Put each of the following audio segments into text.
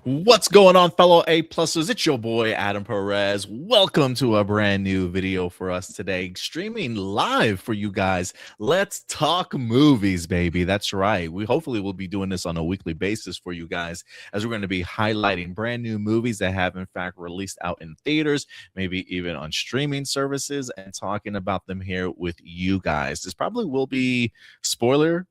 What's going on, fellow A+ers? It's your boy, Adam Perez. Welcome to a brand new video for us today, streaming live for you guys. Let's talk movies, baby. That's right. We hopefully will be doing this on a weekly basis for you guys, as we're going to be highlighting brand new movies that have, in fact, released out in theaters, maybe even on streaming services, and talking about them here with you guys. This probably will be spoiler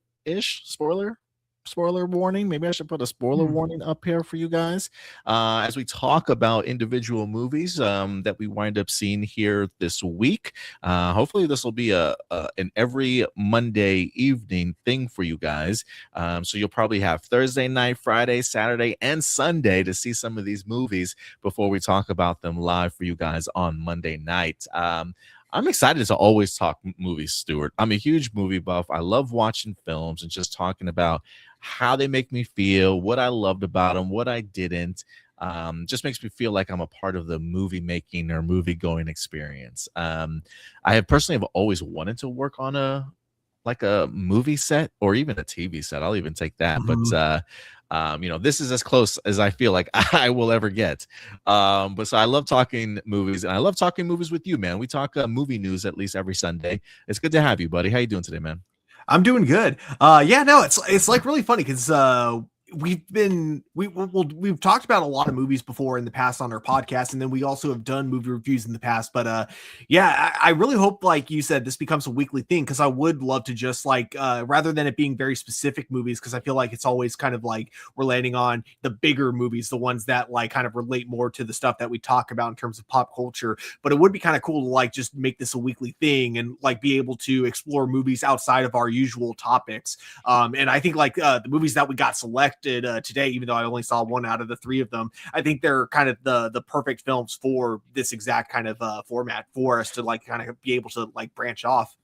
warning. Maybe I should put a spoiler warning up here for you guys as we talk about individual movies that we wind up seeing here this week. Hopefully this will be an every Monday evening thing for you guys. So you'll probably have Thursday night, Friday, Saturday, and Sunday to see some of these movies before we talk about them live for you guys on Monday night. I'm excited to always talk movies, Stewart. I'm a huge movie buff. I love watching films and just talking about how they make me feel, what I loved about them, what I didn't. Just makes me feel like I'm a part of the movie making or movie going experience. I have personally always wanted to work on a movie set or even a TV set. I'll even take that. But this is as close as I feel like I will ever get. But so I love talking movies, and I love talking movies with you, man. We talk movie news at least every Sunday. It's good to have you, buddy. How you doing today, man? I'm doing good. It's like really funny because we've talked about a lot of movies before in the past on our podcast, and then we also have done movie reviews in the past. But I really hope, like you said, this becomes a weekly thing, because I would love to just rather than it being very specific movies, because I feel like it's always kind of like we're landing on the bigger movies, the ones that like kind of relate more to the stuff that we talk about in terms of pop culture. But it would be kind of cool to like just make this a weekly thing and like be able to explore movies outside of our usual topics. And I think the movies that we got selected today, even though I only saw one out of the three of them, I think they're kind of the perfect films for this exact kind of format for us to like kind of be able to like branch off.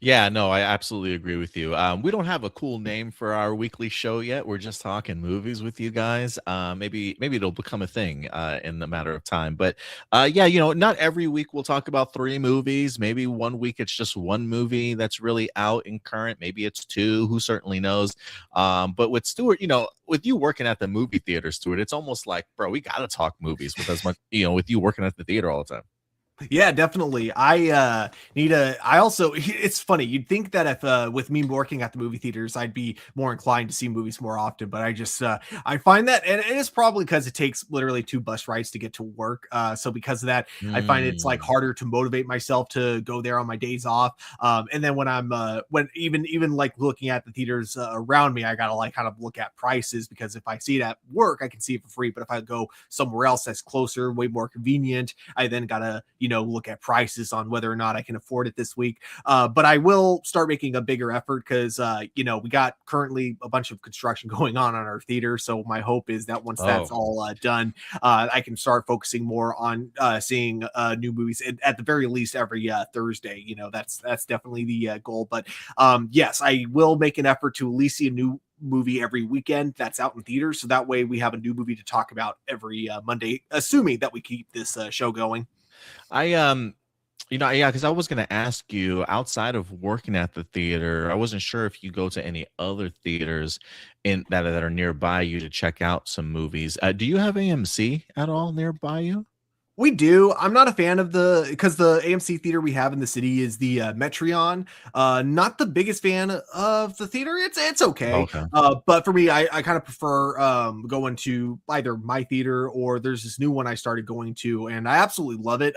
Yeah, no, I absolutely agree with you. We don't have a cool name for our weekly show yet. We're just talking movies with you guys. Maybe it'll become a thing in a matter of time. But not every week we'll talk about three movies. Maybe one week it's just one movie that's really out and current. Maybe it's two. Who certainly knows? But with Stewart, with you working at the movie theater, Stewart, it's almost like, bro, we got to talk movies with as much, with you working at the theater all the time. Yeah, definitely. It's funny. You'd think that if with me working at the movie theaters, I'd be more inclined to see movies more often, but I find that, and it's probably because it takes literally 2 bus rides to get to work. So because of that, I find it's like harder to motivate myself to go there on my days off. And then when I'm when even like looking at the theaters around me, I gotta like kind of look at prices, because if I see it at work, I can see it for free. But if I go somewhere else that's closer, way more convenient, I then gotta look at prices on whether or not I can afford it this week. But I will start making a bigger effort, because we got currently a bunch of construction going on our theater. So my hope is that once that's all done, I can start focusing more on seeing new movies at the very least every Thursday. That's definitely the goal. But yes, I will make an effort to at least see a new movie every weekend that's out in theaters, so that way we have a new movie to talk about every Monday, assuming that we keep this show going. Because I was going to ask you, outside of working at the theater, I wasn't sure if you go to any other theaters in that are nearby you to check out some movies. Do you have AMC at all nearby you? We do. I'm not a fan of because the AMC theater we have in the city is the Metreon. Not the biggest fan of the theater. It's okay. Okay. But for me, I kind of prefer going to either my theater, or there's this new one I started going to, and I absolutely love it.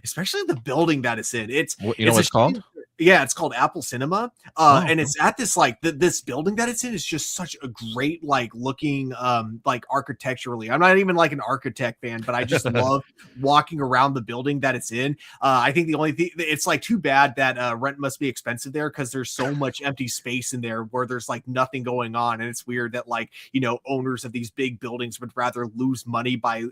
Especially the building that it's in. You know what it's called? Yeah, it's called Apple Cinema. And it's at this this building that it's in is just such a great looking architecturally. I'm not even like an architect fan, but I just love walking around the building that it's in. I think the only thing, it's like too bad that rent must be expensive there, because there's so much empty space in there where there's like nothing going on. And it's weird that owners of these big buildings would rather lose money by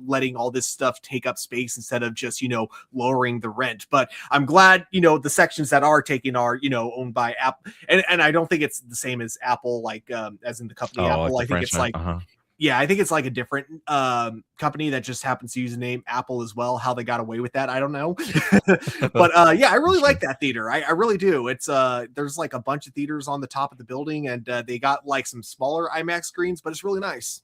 letting all this stuff take up space instead of just lowering the rent. But I'm glad the sections that are taken are owned by Apple, and I don't think it's the same as Apple, as in the company Apple. I think it's yeah, I think it's like a different company that just happens to use the name Apple as well. How they got away with that, I don't know. But I really like that theater. I really do. It's there's like a bunch of theaters on the top of the building, and they got like some smaller IMAX screens, but it's really nice.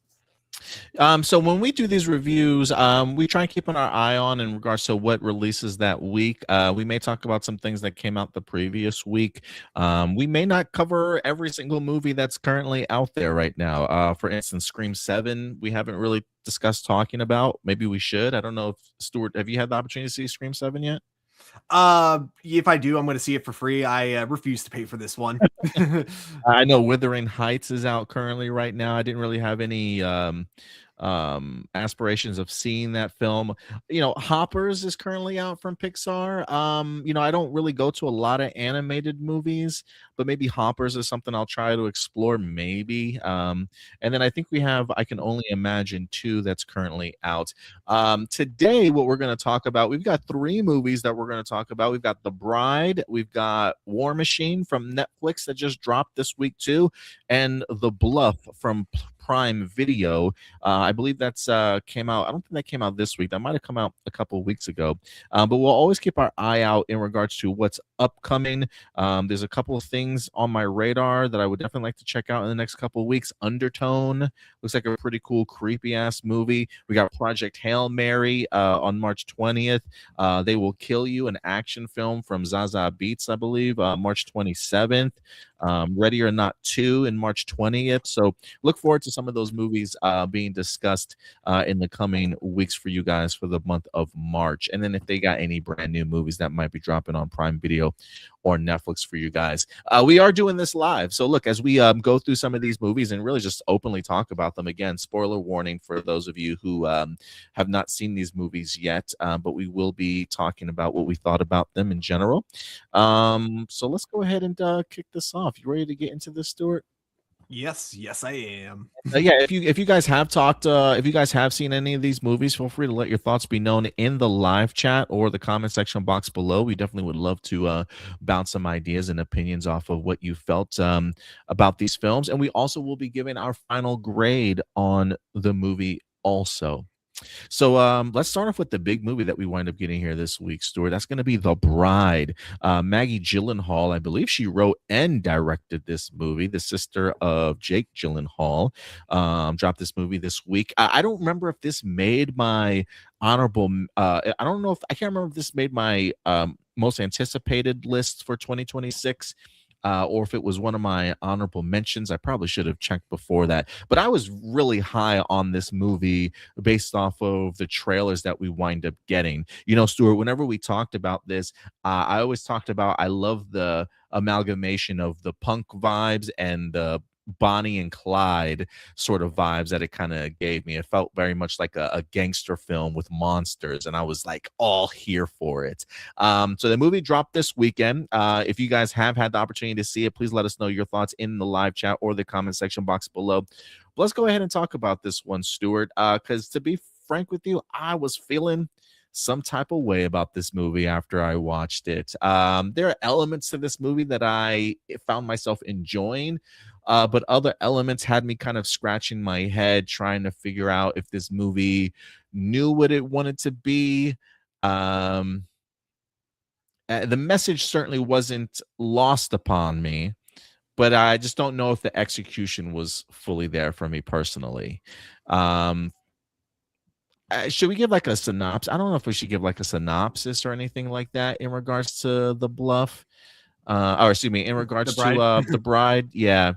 So when we do these reviews, we try and keep our eye on in regards to what releases that week. We may talk about some things that came out the previous week. We may not cover every single movie that's currently out there right now. For instance, Scream 7, we haven't really discussed talking about. Maybe we should. I don't know if Stuart, have you had the opportunity to see Scream 7 yet? If I do, I'm going to see it for free. I refuse to pay for this one. I know Wuthering Heights is out currently right now. I didn't really have any aspirations of seeing that film. Hoppers is currently out from Pixar. I don't really go to a lot of animated movies, but maybe Hoppers is something I'll try to explore, maybe. And then I think we have I Can Only Imagine 2 that's currently out. Today, what we're going to talk about, we've got 3 movies that we're going to talk about. We've got The Bride, we've got War Machine from Netflix that just dropped this week too, and The Bluff from Prime Video. I believe that's came out. I don't think that came out this week. That might have come out a couple of weeks ago. But we'll always keep our eye out in regards to what's upcoming. There's a couple of things on my radar that I would definitely like to check out in the next couple of weeks. Undertone looks like a pretty cool, creepy ass movie. We got Project Hail Mary on March 20th. They Will Kill You, an action film from Zaza Beetz, I believe, March 27th. Ready or Not 2 in March 20th. So look forward to some of those movies being discussed in the coming weeks for you guys for the month of March. And then if they got any brand new movies that might be dropping on Prime Video or Netflix for you guys, we are doing this live. So look, as we go through some of these movies and really just openly talk about them, again, spoiler warning for those of you who have not seen these movies yet, but we will be talking about what we thought about them in general. So let's go ahead and kick this off. You ready to get into this, Stuart? Yes, I am. Yeah, if you guys have talked, if you guys have seen any of these movies, feel free to let your thoughts be known in the live chat or the comment section box below. We definitely would love to bounce some ideas and opinions off of what you felt about these films, and we also will be giving our final grade on the movie also. So let's start off with the big movie that we wind up getting here this week, Stuart. That's going to be The Bride. Maggie Gyllenhaal, I believe she wrote and directed this movie. The sister of Jake Gyllenhaal dropped this movie this week. I don't remember if this made my honorable. I don't know if I can't remember if this made my most anticipated list for 2026. Or if it was one of my honorable mentions. I probably should have checked before that. But I was really high on this movie based off of the trailers that we wind up getting. Stuart, whenever we talked about this, I always talked about I love the amalgamation of the punk vibes and the Bonnie and Clyde sort of vibes that it kind of gave me. It felt very much like a gangster film with monsters, and I was like all here for it. So the movie dropped this weekend. If you guys have had the opportunity to see it, please let us know your thoughts in the live chat or the comment section box below. But let's go ahead and talk about this one, Stuart, because to be frank with you, I was feeling some type of way about this movie after I watched it. There are elements to this movie that I found myself enjoying, but other elements had me kind of scratching my head, trying to figure out if this movie knew what it wanted to be. The message certainly wasn't lost upon me, but I just don't know if the execution was fully there for me personally. Should we give like a synopsis? I don't know if we should give like a synopsis or anything like that in regards to The Bluff. Or excuse me, in regards to The Bride. Yeah.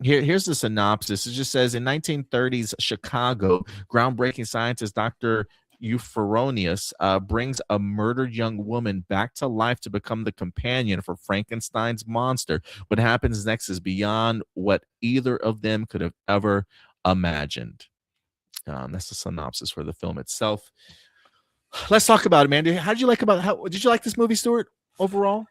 Here's the synopsis. It just says in 1930s Chicago, groundbreaking scientist Dr. Euphoronius brings a murdered young woman back to life to become the companion for Frankenstein's monster. What happens next is beyond what either of them could have ever imagined. That's the synopsis for the film itself. Let's talk about it, man. How did you like this movie, Stuart, overall?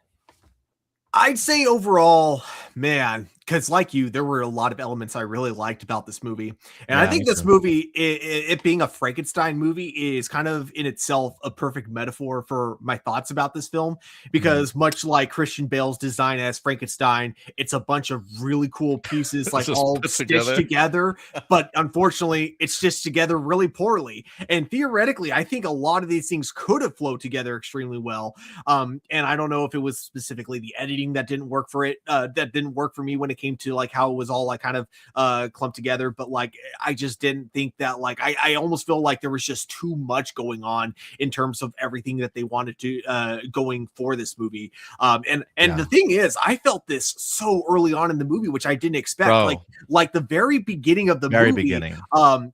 I'd say overall, man, because like you, there were a lot of elements I really liked about this movie. And I think this movie, it being a Frankenstein movie, is kind of in itself a perfect metaphor for my thoughts about this film. Because much like Christian Bale's design as Frankenstein, it's a bunch of really cool pieces, like all stitched together. But unfortunately, it's stitched together really poorly. And theoretically, I think a lot of these things could have flowed together extremely well. And I don't know if it was specifically the editing that didn't work for it, that didn't work for me when it it came to like how it was all like kind of clumped together. But like I just didn't think that like I almost feel like there was just too much going on in terms of everything that they wanted to going for this movie. And the thing is, I felt this so early on in the movie, which I didn't expect. Bro. Like the very beginning of the Very movie, beginning.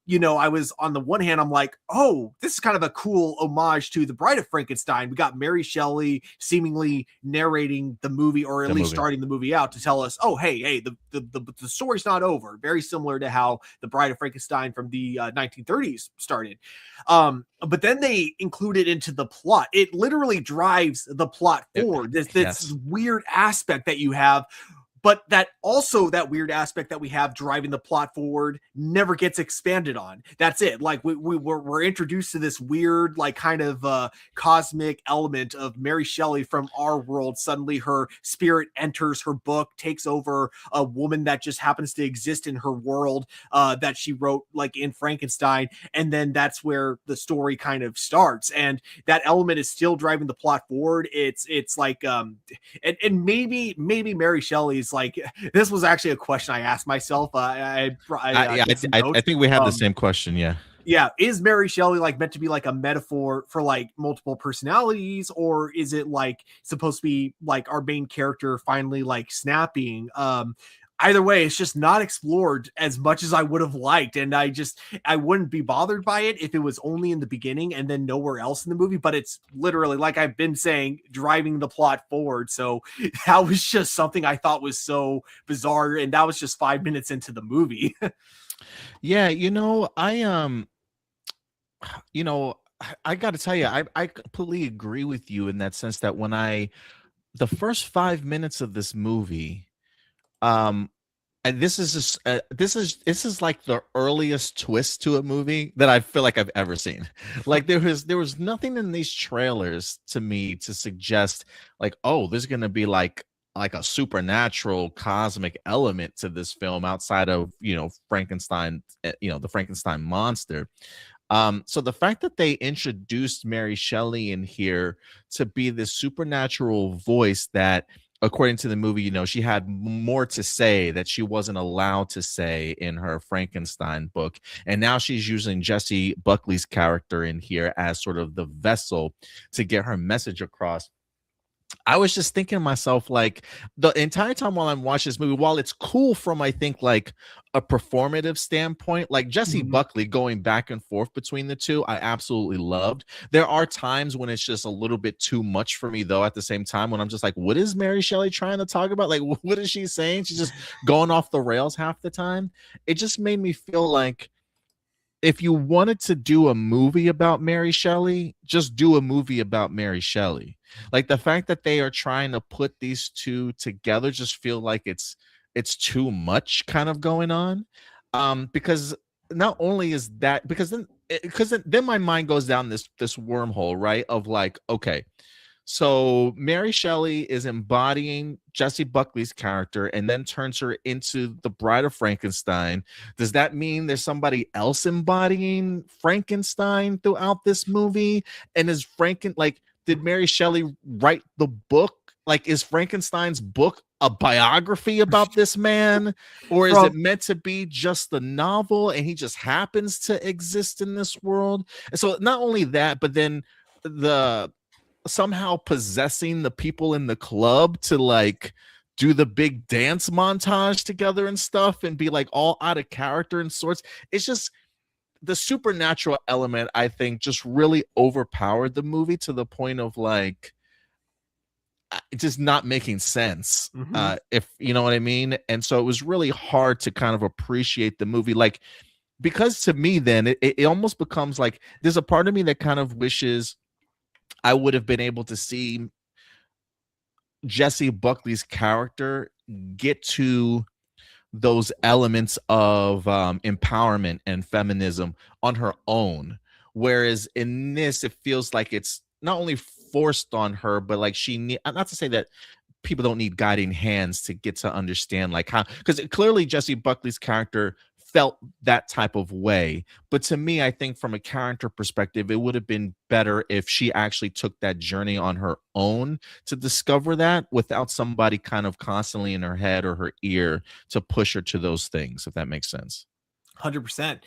you know, I was on the one hand, I'm like, oh, this is kind of a cool homage to The Bride of Frankenstein. We got Mary Shelley seemingly narrating the movie, or at least starting the movie out to tell us, oh, hey, the story's not over. Very similar to how The Bride of Frankenstein from the 1930s started. But then they include it into the plot. It literally drives the plot forward. This weird aspect that you have, but that also that weird aspect that we have driving the plot forward never gets expanded on. That's it. Like we're introduced to this weird, like kind of cosmic element of Mary Shelley from our world. Suddenly her spirit enters her book, takes over a woman that just happens to exist in her world that she wrote like in Frankenstein. And then that's where the story kind of starts. And that element is still driving the plot forward. It's like, and maybe Mary Shelley's like, this was actually a question I asked myself. I think we have the same question. Yeah. Is Mary Shelley like meant to be like a metaphor for like multiple personalities, or is it like supposed to be like our main character finally like snapping? Either way, it's just not explored as much as I would have liked. And I wouldn't be bothered by it if it was only in the beginning and then nowhere else in the movie. But it's literally, like I've been saying, driving the plot forward. So that was just something I thought was so bizarre. And that was just 5 minutes into the movie. Yeah, I got to tell you, I completely agree with you in that sense that when the first 5 minutes of this movie, and this is like the earliest twist to a movie that I feel like I've ever seen. Like there was nothing in these trailers to me to suggest like, oh, there's gonna be like a supernatural cosmic element to this film outside of Frankenstein, the Frankenstein monster. So the fact that they introduced Mary Shelley in here to be this supernatural voice that, according to the movie, she had more to say that she wasn't allowed to say in her Frankenstein book. And now she's using Jessie Buckley's character in here as sort of the vessel to get her message across. I was just thinking to myself, like, the entire time while I'm watching this movie, while it's cool from, I think, like a performative standpoint, like Jessie Buckley going back and forth between the two, I absolutely loved. There are times when it's just a little bit too much for me, though, at the same time, when I'm just like, what is Mary Shelley trying to talk about? Like, what is she saying? She's just going off the rails half the time. It just made me feel like, if you wanted to do a movie about Mary Shelley, just do a movie about Mary Shelley. Like, the fact that they are trying to put these two together just feel like it's too much kind of going on. Because not only is that, because then my mind goes down this wormhole, right? Of like, okay, so Mary Shelley is embodying Jessie Buckley's character and then turns her into the Bride of Frankenstein. Does that mean there's somebody else embodying Frankenstein throughout this movie? And is did Mary Shelley write the book? Like, is Frankenstein's book a biography about this man? Or is it meant to be just the novel and he just happens to exist in this world? And so not only that, but then somehow possessing the people in the club to like do the big dance montage together and stuff and be like all out of character and sorts. It's just the supernatural element, I think, just really overpowered the movie to the point of like just not making sense, if you know what I mean. And so it was really hard to kind of appreciate the movie, like, because to me then it almost becomes like there's a part of me that kind of wishes I would have been able to see Jessie Buckley's character get to those elements of empowerment and feminism on her own. Whereas in this, it feels like it's not only forced on her, but like not to say that people don't need guiding hands to get to understand like how, because clearly Jessie Buckley's character felt that type of way. But to me, I think from a character perspective, it would have been better if she actually took that journey on her own to discover that without somebody kind of constantly in her head or her ear to push her to those things, if that makes sense. 100%.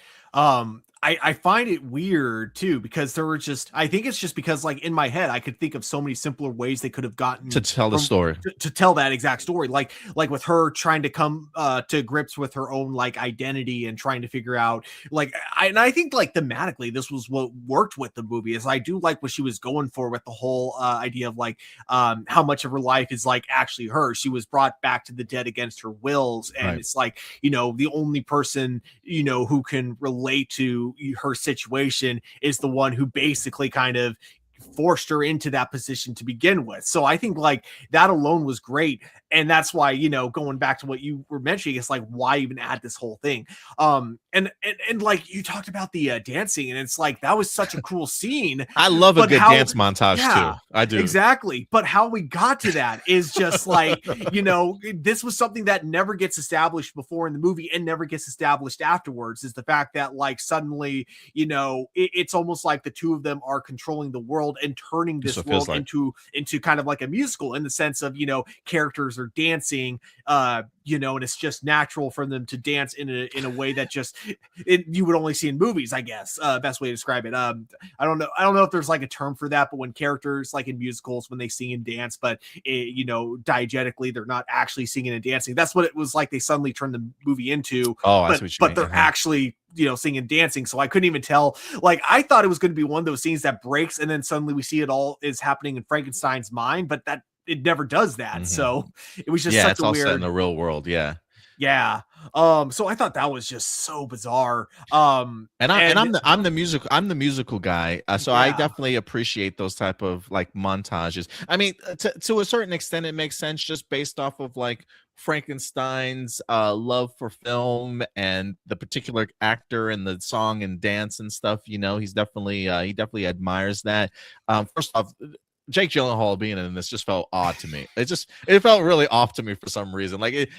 I find it weird too, because there were just, I think it's just because like in my head, I could think of so many simpler ways they could have To gotten tell the story. to tell that exact story. Like with her trying to come to grips with her own like identity and trying to figure out like, I think like thematically, this was what worked with the movie is I do like what she was going for with the whole idea of like how much of her life is like actually her. She was brought back to the dead against her wills. And Right. it's like, the only person, who can relate to her situation is the one who basically kind of forced her into that position to begin with. So I think like that alone was great. And that's why, going back to what you were mentioning, it's like, why even add this whole thing? And like you talked about the dancing, and it's like, that was such a cool scene. I love a But good how, dance montage yeah, too. I do. exactly. But how we got to that is just like, this was something that never gets established before in the movie and never gets established afterwards, is the fact that like suddenly, it's almost like the two of them are controlling the world and turning That's this what it feels world like. into kind of like a musical, in the sense of, characters are dancing, and it's just natural for them to dance in a way that just you would only see in movies, I guess. Best way to describe it. I don't know if there's like a term for that, but when characters like in musicals, when they sing and dance, but diegetically they're not actually singing and dancing. That's what it was like. They suddenly turned the movie into, Oh, I see what you but mean. they're actually singing and dancing. So I couldn't even tell. Like I thought it was going to be one of those scenes that breaks, and then suddenly we see it all is happening in Frankenstein's mind, but that it never does that. Mhm. So it was just Yeah, such it's a all set in weird. the real world. Yeah. Yeah. So I thought that was just so bizarre. And And I'm the musical guy, so I yeah. definitely appreciate those type of like montages. I mean, to a certain extent, it makes sense just based off of like Frankenstein's love for film and the particular actor and the song and dance and stuff. He definitely admires that. First off, Jake Gyllenhaal being in this just felt odd to me. It felt really off to me for some reason. Like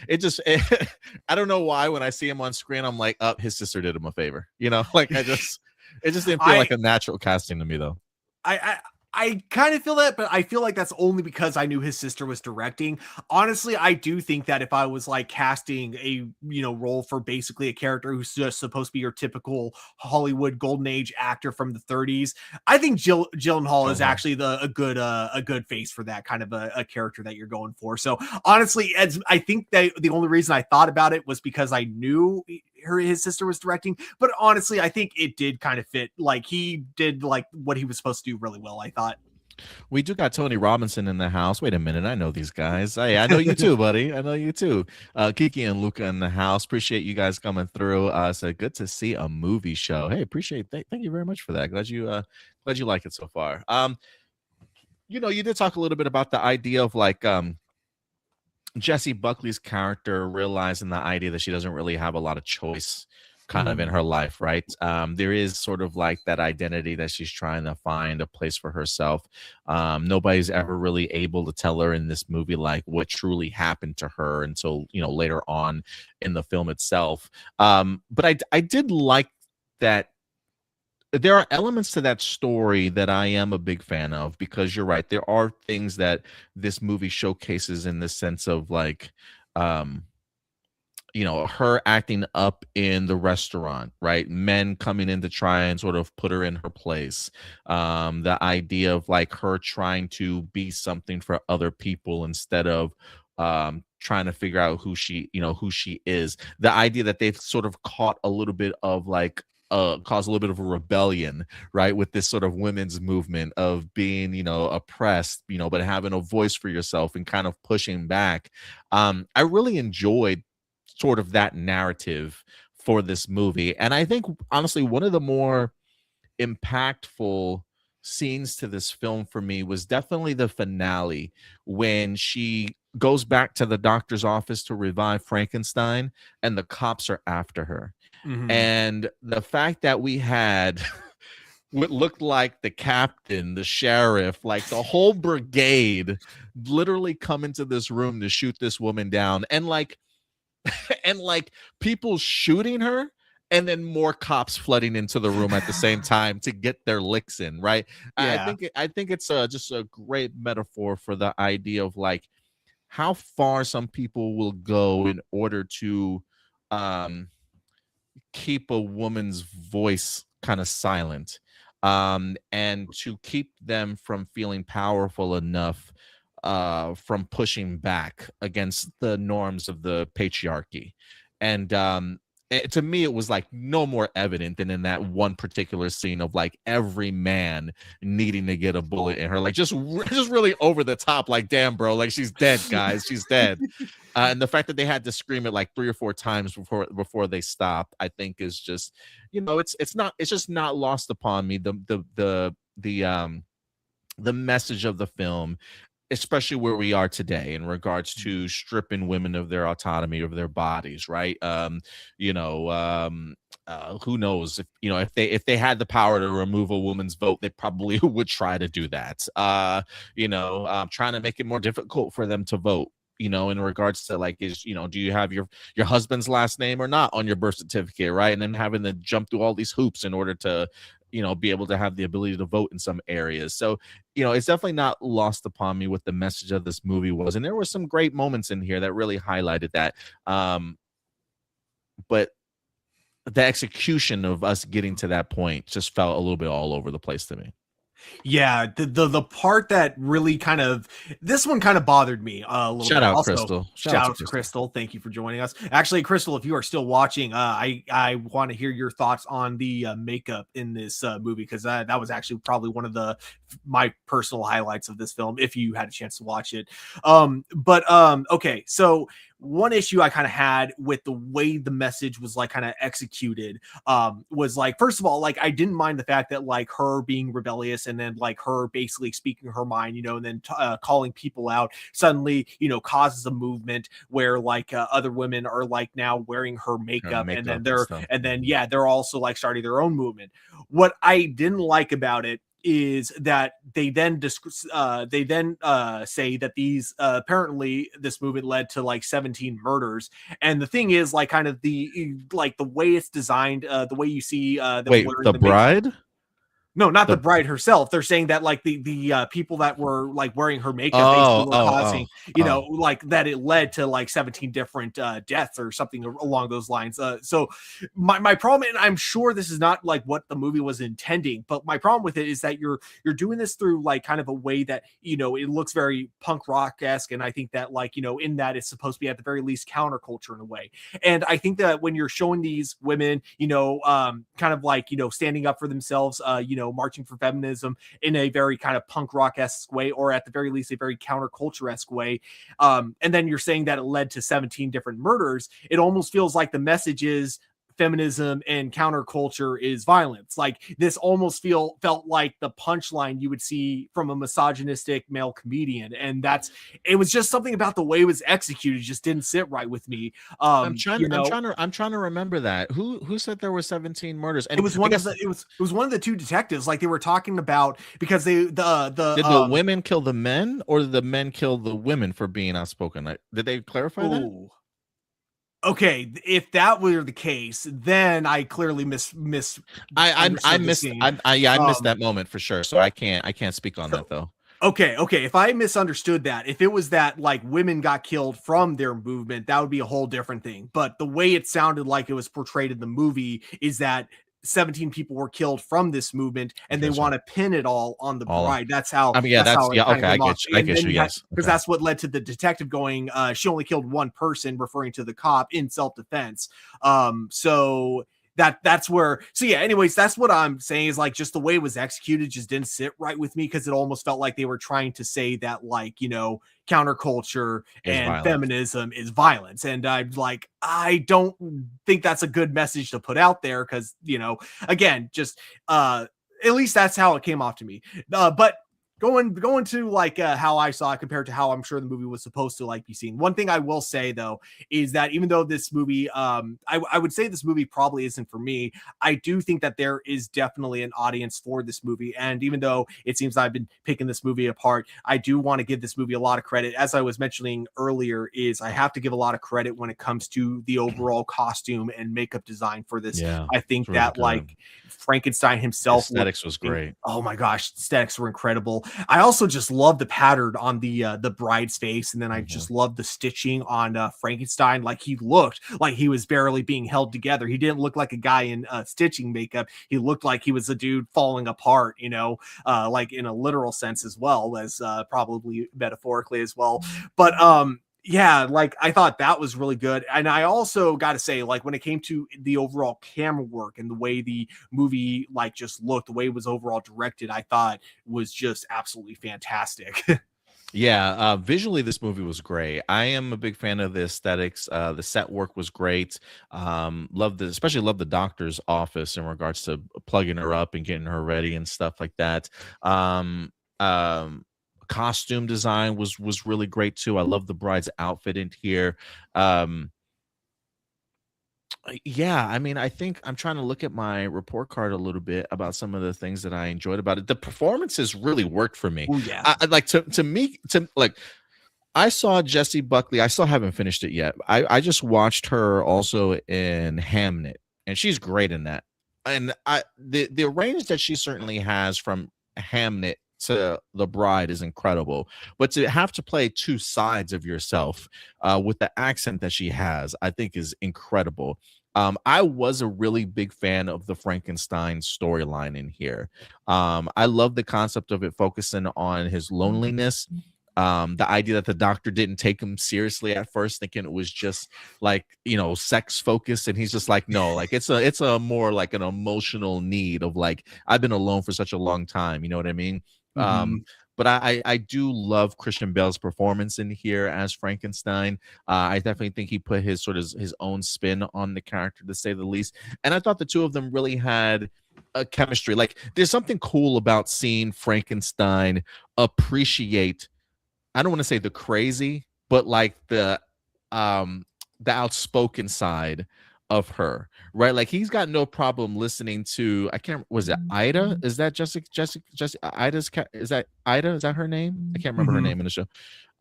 I don't know why when I see him on screen, I'm like, oh, his sister did him a favor. Like it just didn't feel like I a natural casting to me though. I I kind of feel that, but I feel like that's only because I knew his sister was directing. Honestly, I do think that if I was like casting a role for basically a character who's just supposed to be your typical Hollywood golden age actor from the 30s, I think Gyllenhaal is actually a good face for that kind of a character that you're going for. So honestly, I think that the only reason I thought about it was because I knew his sister was directing, but honestly I think it did kind of fit. Like he did like what he was supposed to do really well, I thought. We do got Tony Robinson in the house. Wait a minute, I know these guys. Hey, I know you too, buddy. I know you too. Kiki and Luca in the house. Appreciate you guys coming through. So good to see a movie show. Hey, thank you very much for that. Glad you like it so far. You did talk a little bit about the idea of like Jessie Buckley's character realizing the idea that she doesn't really have a lot of choice kind of in her life, right? There is sort of like that identity that she's trying to find a place for herself. Nobody's ever really able to tell her in this movie like what truly happened to her until later on in the film itself. But I did like that there are elements to that story that I am a big fan of, because you're right. There are things that this movie showcases in the sense of like, her acting up in the restaurant, right? Men coming in to try and sort of put her in her place. The idea of like her trying to be something for other people instead of trying to figure out who she is. The idea that they've sort of caught a little bit of like cause a little bit of a rebellion, right, with this sort of women's movement of being oppressed, but having a voice for yourself and kind of pushing back. I really enjoyed sort of that narrative for this movie, and I think honestly one of the more impactful scenes to this film for me was definitely the finale, when she goes back to the doctor's office to revive Frankenstein and the cops are after her. Mhm. And the fact that we had what looked like the captain, the sheriff, like the whole brigade literally come into this room to shoot this woman down. And like and like people shooting her, and then more cops flooding into the room at the same time to get their licks in, right? Yeah. I think it's just a great metaphor for the idea of like how far some people will go in order to um keep a woman's voice kind of silent, and to keep them from feeling powerful enough from pushing back against the norms of the patriarchy. And to me it was like no more evident than in that one particular scene of like every man needing to get a bullet in her, like just really over the top, like damn bro, like she's dead guys, she's dead. And the fact that they had to scream it like 3 or 4 times before they stopped, I think is just, it's just not lost upon me the message of the film, especially where we are today in regards to stripping women of their autonomy over their bodies, right? You know, who knows if they had the power to remove a woman's vote, they probably would try to do that. Trying to make it more difficult for them to vote, in regards to like, do you have your husband's last name or not on your birth certificate, right? And then having to jump through all these hoops in order to be able to have the ability to vote in some areas. So it's definitely not lost upon me what the message of this movie was, and there were some great moments in here that really highlighted that. But the execution of us getting to that point just felt a little bit all over the place to me. Yeah, the part that really this one kind of bothered me a little Shout bit. out Also, Crystal. Shout out to Crystal. Thank you for joining us. Actually, Crystal, if you are still watching, I want to hear your thoughts on the makeup in this movie, because that was actually probably one of my personal highlights of this film, if you had a chance to watch it. Okay, so one issue I kind of had with the way the message was like kind of executed was like, first of all, like I didn't mind the fact that like her being rebellious and then like her basically speaking her mind, and then calling people out suddenly, causes a movement where like other women are like now wearing her makeup, and then they're also like starting their own movement. What I didn't like about it is that they then say that these apparently this movement led to like 17 murders. And the thing is, like, kind of the way it's designed, the way you see them Wait, wearing the bride? No, not the bride herself. They're saying that like the people that were like wearing her makeup basically were causing, like that it led to like 17 different deaths or something along those lines. So my problem, and I'm sure this is not like what the movie was intending, but my problem with it is that you're doing this through like kind of a way that, it looks very punk rock-esque. And I think that like, in that it's supposed to be at the very least counterculture in a way. And I think that when you're showing these women, kind of like, standing up for themselves, marching for feminism in a very kind of punk rock-esque way, or at the very least a very counterculture-esque way, and then you're saying that it led to 17 different murders, it almost feels like the message is feminism and counterculture is violence. Like this almost felt like the punchline you would see from a misogynistic male comedian, and it was just something about the way it was executed just didn't sit right with me. I'm trying to remember that. Who said there were 17 murders? And it was one of the two detectives. Like they were talking about, because did the women kill the men, or did the men kill the women for being outspoken? Did they clarify that? Okay, if that were the case, then I clearly I missed that moment for sure. So I can't speak on that though. Okay. If I misunderstood that, if it was that like women got killed from their movement, that would be a whole different thing. But the way it sounded like it was portrayed in the movie is that 17 people were killed from this movement, and they want to pin it all on the bride. That's how. I mean, okay, I get you. Yes, because that's what led to the detective going, she only killed one person, referring to the cop in self-defense. So that's where. So yeah. Anyways, that's what I'm saying is like just the way it was executed just didn't sit right with me, because it almost felt like they were trying to say that like counterculture and feminism is violence, and I'm like, I don't think that's a good message to put out there, because again, just at least that's how it came off to me. But going to like how I saw it compared to how I'm sure the movie was supposed to like be seen. One thing I will say though is that even though this movie, I would say this movie probably isn't for me. I do think that there is definitely an audience for this movie, and even though it seems I've been picking this movie apart, I do want to give this movie a lot of credit. As I was mentioning earlier, is I have to give a lot of credit when it comes to the overall costume and makeup design for this. Yeah, I think it's really that good. like Frankenstein himself, Aesthetics was great. oh my gosh, aesthetics were incredible. I also just love the pattern on the bride's face, and then I just love the stitching on Frankenstein. Like he looked like he was barely being held together. He didn't look like a guy in stitching makeup. He looked like he was a dude falling apart. Like in a literal sense as well as probably metaphorically as well. But yeah, like I thought that was really good. And I also got to say, like when it came to the overall camera work and the way the movie like just looked, the way it was overall directed, I thought was just absolutely fantastic. Yeah, visually this movie was great. I am a big fan of the aesthetics. The set work was great. Especially love the doctor's office in regards to plugging her up and getting her ready and stuff like that. Um, um, Costume design was really great too. I love the bride's outfit in here. Um, yeah, I mean, I think I'm trying to look at my report card a little bit about some of the things that I enjoyed about it. The performances really worked for me. Oh yeah. Like to me to like I saw Jessie Buckley. I still haven't finished it yet. I just watched her also in Hamnet, and she's great in that. And the range that she certainly has from Hamnet to The Bride is incredible. But to have to play two sides of yourself with the accent that she has, I think is incredible. I was a really big fan of the Frankenstein storyline in here. I love the concept of it focusing on his loneliness, the idea that the doctor didn't take him seriously at first, thinking it was just like, sex focused, and he's just like, no, like it's a more like an emotional need of like, I've been alone for such a long time, you know what I mean? Mm-hmm. But I do love Christian Bale's performance in here as Frankenstein. I definitely think he put his sort of his own spin on the character, to say the least, and I thought the two of them really had a chemistry. Like there's something cool about seeing Frankenstein appreciate, I don't want to say the crazy, but like the outspoken side of her, right? Like he's got no problem listening to, I can't, was it Ida? Is that Jessica Ida's is that Ida? Is that her name? I can't remember her name in the show.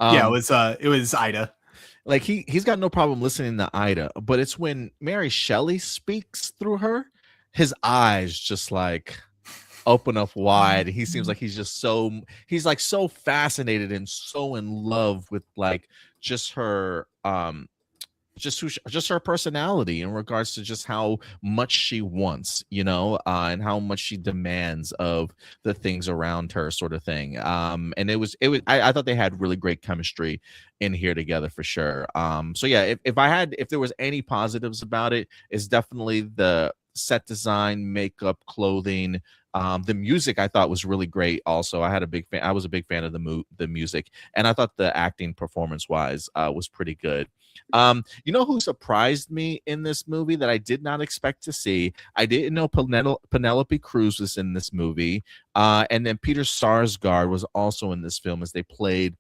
Yeah, it was Ida. Like he's got no problem listening to Ida, but it's when Mary Shelley speaks through her, his eyes just like open up wide. He seems like he's like so fascinated and so in love with like just her just her personality in regards to just how much she wants, and how much she demands of the things around her, sort of thing. And I thought they had really great chemistry in here together for sure. So yeah, if there was any positives about it, it's definitely the set design, makeup, clothing. The music I thought was really great. Also, I was a big fan of the music, and I thought the acting performance wise was pretty good. You know who surprised me in this movie that I did not expect to see? I didn't know Penelope Cruz was in this movie, and then Peter Sarsgaard was also in this film as they played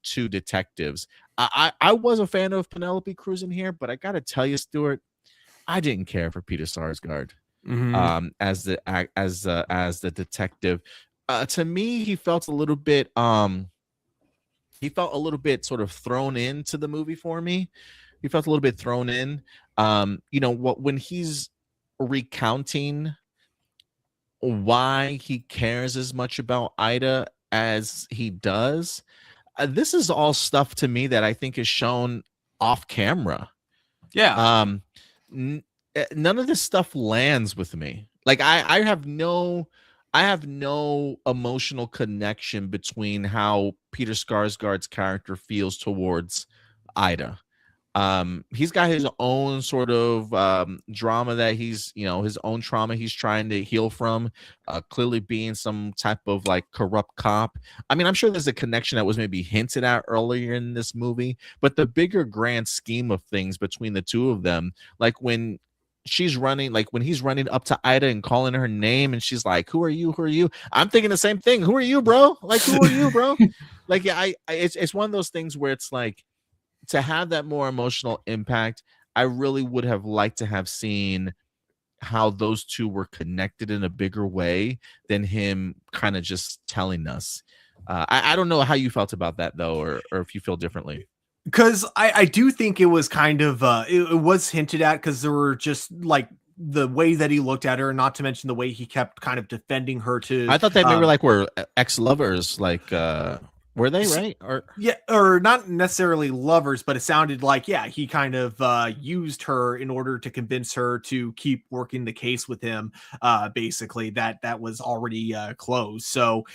two detectives. I was a fan of Penelope Cruz in here, but I gotta tell you, Stuart, I didn't care for Peter Sarsgaard as the detective. To me, he felt a little bit sort of thrown into the movie for me. He felt a little bit thrown in. When he's recounting why he cares as much about Ida as he does, this is all stuff to me that I think is shown off camera. Yeah. None of this stuff lands with me. Like I have no emotional connection between how Peter Skarsgård's character feels towards Ida. He's got his own sort of drama that his own trauma he's trying to heal from, clearly being some type of like corrupt cop. I mean, I'm sure there's a connection that was maybe hinted at earlier in this movie, but the bigger grand scheme of things between the two of them, like when she's running, like when he's running up to Ida and calling her name, and she's like, "Who are you? Who are you?" I'm thinking the same thing. Who are you, bro? Like, who are you, bro? Like, yeah, it's one of those things where it's like, to have that more emotional impact, I really would have liked to have seen how those two were connected in a bigger way than him kind of just telling us. I don't know how you felt about that though, or if you feel differently. Because I do think it was kind of it was hinted at, because there were just like the way that he looked at her, not to mention the way he kept kind of defending her to I thought they maybe like were ex-lovers, like were they, right? Or yeah, or not necessarily lovers, but it sounded like, yeah, he kind of used her in order to convince her to keep working the case with him, basically that was already closed. So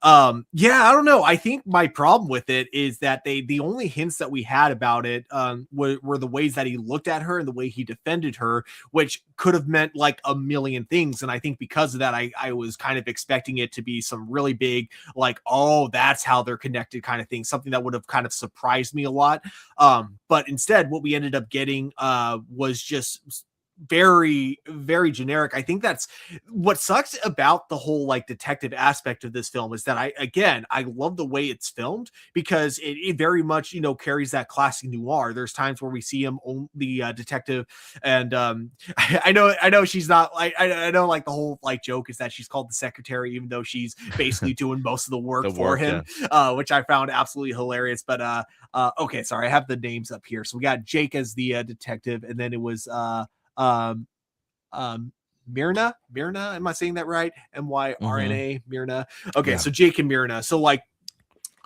yeah, I don't know, I think my problem with it is that the only hints that we had about it were the ways that he looked at her and the way he defended her, which could have meant like a million things. And I think because of that, I was kind of expecting it to be some really big, like, oh, that's how they're connected kind of thing, something that would have kind of surprised me a lot. But instead, what we ended up getting was just very, very generic. I think that's what sucks about the whole like detective aspect of this film, is that I love the way it's filmed, because it very much, you know, carries that classic noir. There's times where we see him own the detective, and I know she's not like, I know like the whole like joke is that she's called the secretary, even though she's basically doing most of the work for him, yeah. Which I found absolutely hilarious. But okay, sorry, I have the names up here. So we got Jake as the detective, and then it was um Myrna, am I saying that right? Myrna, Myrna. Okay, yeah. So Jake and Myrna. So like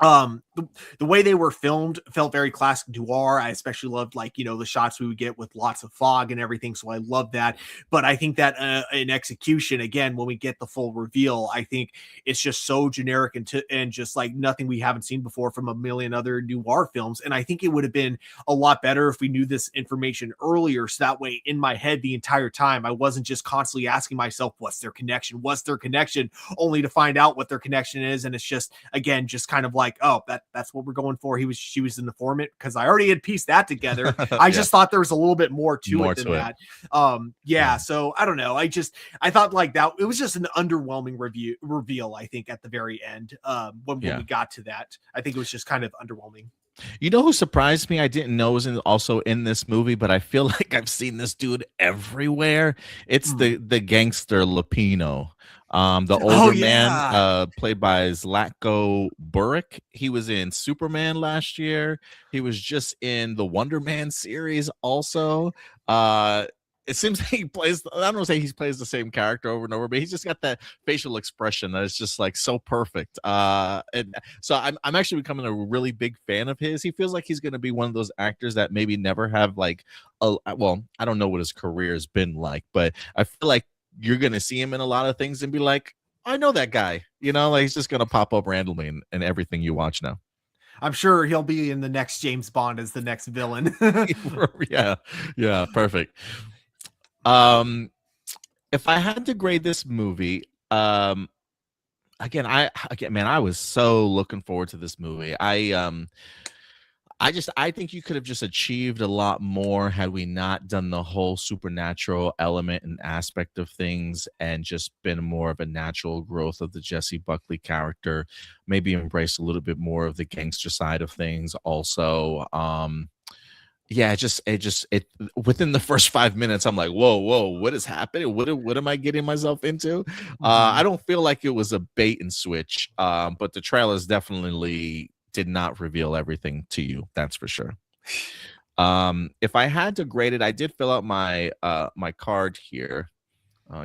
the way they were filmed felt very classic noir. I especially loved, like, you know, the shots we would get with lots of fog and everything, so I love that. But I think that in execution, again, when we get the full reveal, I think it's just so generic and just like nothing we haven't seen before from a million other noir films. And I think it would have been a lot better if we knew this information earlier, so that way in my head the entire time I wasn't just constantly asking myself, what's their connection, only to find out what their connection is. And it's just, again, just kind of like, oh, that's what we're going for. She was an informant, because I already had pieced that together. I just thought there was a little bit more to it than that. Yeah. So I don't know. I thought like that it was just an underwhelming reveal. I think at the very end, when we got to that, I think it was just kind of underwhelming. You know who surprised me? I didn't know was also in this movie, but I feel like I've seen this dude everywhere. It's the gangster Lupino. The older man, played by Zlatko Buric. He was in Superman last year. He was just in the Wonder Man series also. It seems like he plays, I don't want to say he plays the same character over and over, but he's just got that facial expression that is just like so perfect. And so I'm actually becoming a really big fan of his. He feels like he's going to be one of those actors that maybe never have like, well, I don't know what his career has been like, but I feel like you're going to see him in a lot of things and be like, I know that guy, you know, like he's just going to pop up randomly in everything you watch now. I'm sure he'll be in the next James Bond as the next villain. Yeah, perfect. If I had to grade this movie, again, man, I was so looking forward to this movie. I think you could have just achieved a lot more had we not done the whole supernatural element and aspect of things, and just been more of a natural growth of the Jesse Buckley character. Maybe embrace a little bit more of the gangster side of things also. Yeah, it within the first 5 minutes, I'm like, whoa, what is happening? What am I getting myself into? I don't feel like it was a bait and switch, but the trailers definitely did not reveal everything to you. That's for sure. If I had to grade it, I did fill out my my card here.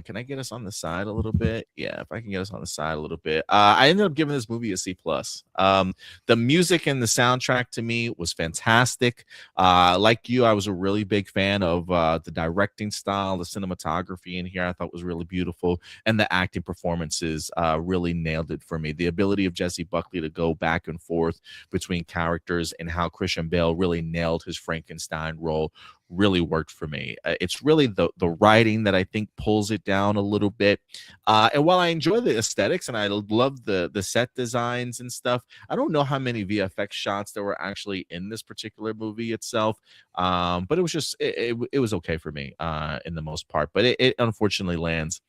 Can I get us on the side a little bit? Yeah, if I can get us on the side a little bit. I ended up giving this movie a C+. The music and the soundtrack to me was fantastic. Like you, I was a really big fan of the directing style, the cinematography in here I thought was really beautiful, and the acting performances really nailed it for me. The ability of Jesse Buckley to go back and forth between characters, and how Christian Bale really nailed his Frankenstein role really worked for me. It's really the writing that I think pulls it down a little bit. And while I enjoy the aesthetics and I love the set designs and stuff, I don't know how many VFX shots there were actually in this particular movie itself. But it was just it was okay for me in the most part. But it unfortunately lands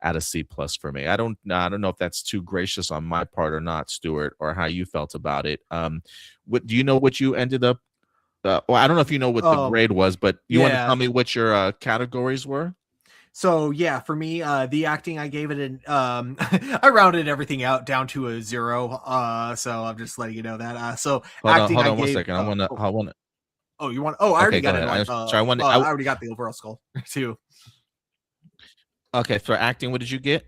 at a C plus for me. I don't know if that's too gracious on my part or not, Stuart, or how you felt about it. What do you know what you ended up? Well, I don't know if you know what the grade was, but you want to Yeah. tell me what your categories were? So yeah, for me, the acting, I gave it an I rounded everything out down to a 0. So I'm just letting you know that. So acting, Hold I on one gave. second. I want to. Oh, you want? Oh, I already Okay, go got it. ahead. Like, Sorry, I already got the overall score too. Okay, for acting, what did you get?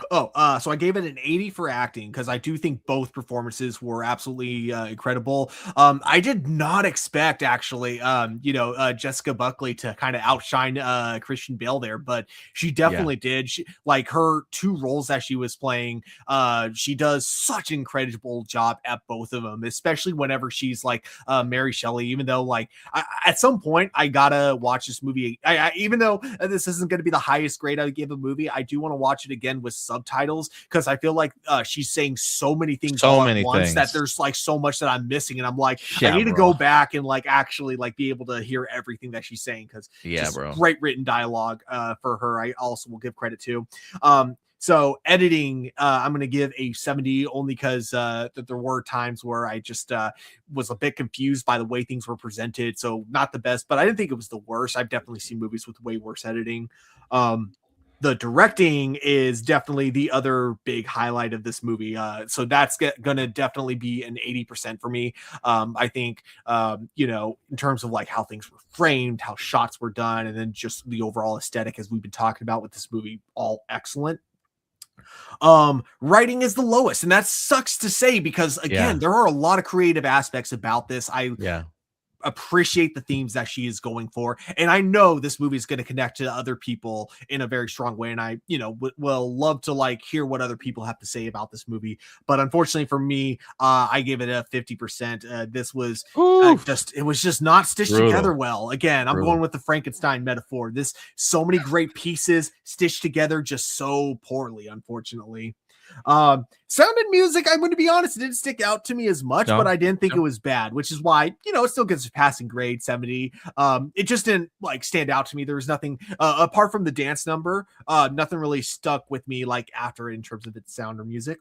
Oh, so I gave it an 80 for acting because I do think both performances were absolutely incredible. I did not expect actually, Jessica Buckley to kind of outshine Christian Bale there, but she Yeah, definitely did. She, like her two roles that she was playing, she does such an incredible job at both of them, especially whenever she's like Mary Shelley. Even though like at some point I gotta watch this movie. Even though this isn't going to be the highest grade I would give a movie, I do want to watch it again with subtitles because I feel like she's saying so many things so all at many once that things. there's like so much that I'm missing, and I'm like, I Yeah, need to go bro. back and like actually like be able to hear everything that she's saying because Yeah, just bro. great written dialogue for her. I also will give credit to. So editing, I'm going to give a 70 only because that there were times where I just was a bit confused by the way things were presented. So not the best, but I didn't think it was the worst. I've definitely seen movies with way worse editing. The directing is definitely the other big highlight of this movie. So that's going to definitely be an 80% for me. I think, in terms of like how things were framed, how shots were done, and then just the overall aesthetic, as we've been talking about with this movie, all excellent. Writing is the lowest, and that sucks to say because Yeah, again, there are a lot of creative aspects about this. I yeah. appreciate the themes that she is going for, and I know this movie is going to connect to other people in a very strong way, and I will love to like hear what other people have to say about this movie. But unfortunately for me, I gave it a 50%. This was Oof. just, it was just not stitched together Brutal. well. Again, I'm going Brutal. with the Frankenstein metaphor. This, so many great pieces stitched together just so poorly, unfortunately. Sound and music, I'm going to be honest, it didn't stick out to me as much, but No. I didn't think No. it was bad, which is why, it still gets a passing grade 70. It just didn't like stand out to me. There was nothing apart from the dance number, nothing really stuck with me like after in terms of its sound or music.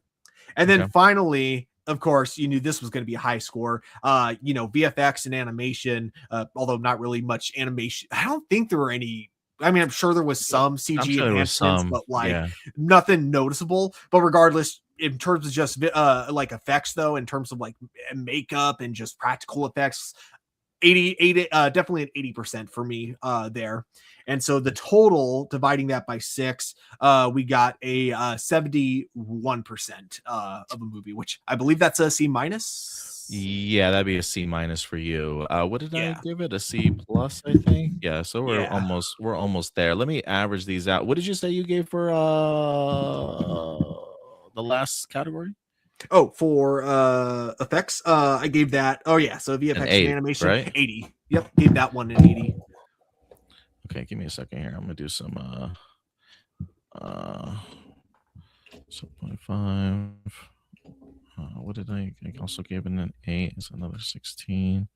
And then Okay. finally, of course, you knew this was going to be a high score. VFX and animation, although not really much animation. I don't think there were any. I mean, I'm sure there was some I'm CG sure there was enhancements, some. but like Yeah. nothing noticeable. But regardless, in terms of just like effects, though, in terms of like makeup and just practical effects, 80, definitely an 80% for me there. And so the total, dividing that by 6, we got a 71% of a movie, which I believe that's a C minus. Yeah, that'd be a C minus for you. What did I Yeah. give it? A C plus, I think. Yeah, so Yeah. we're almost there. Let me average these out. What did you say you gave for the last category? Oh, for effects, I gave that. Oh yeah, so An VFX and 8, animation, right? 80. Yep, gave that one an 80. Okay, give me a second here. I'm gonna do some uh 7.5. What did I also gave it an 8? It's another 16.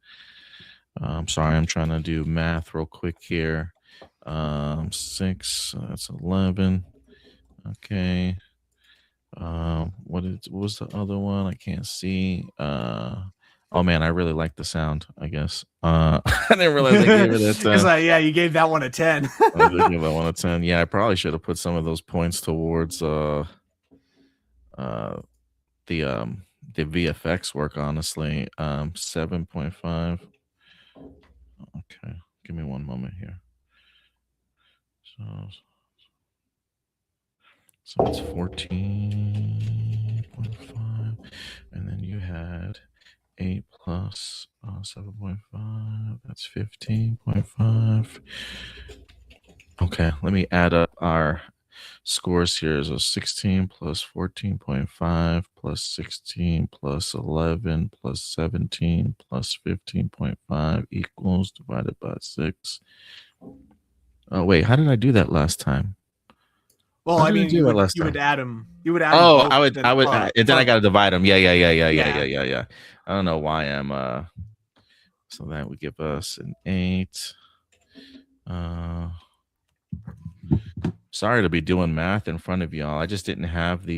I'm sorry, I'm trying to do math real quick here. 6, that's 11. Okay. What was the other one? I can't see. Oh man, I really like the sound, I guess. I didn't realize I gave it a It's 10. like, yeah, you gave that one a 10. I did give that one a 10. Yeah, I probably should have put some of those points towards uh the um the VFX work, honestly. 7.5. Okay, give me one moment here. So it's 14.5, and then you had 8 plus 7.5. That's 15.5. Okay, let me add up our scores here is a 16 plus 14.5 plus 16 plus 11 plus 17 plus 15.5 equals divided by 6. Oh, wait, how did I do that last time? Well, How I did I mean, do that last you time? would add them. You would add them Oh, both. and then I got to divide them. Yeah. Yeah. I don't know why I'm, so that would give us an 8. Sorry to be doing math in front of y'all. I just didn't have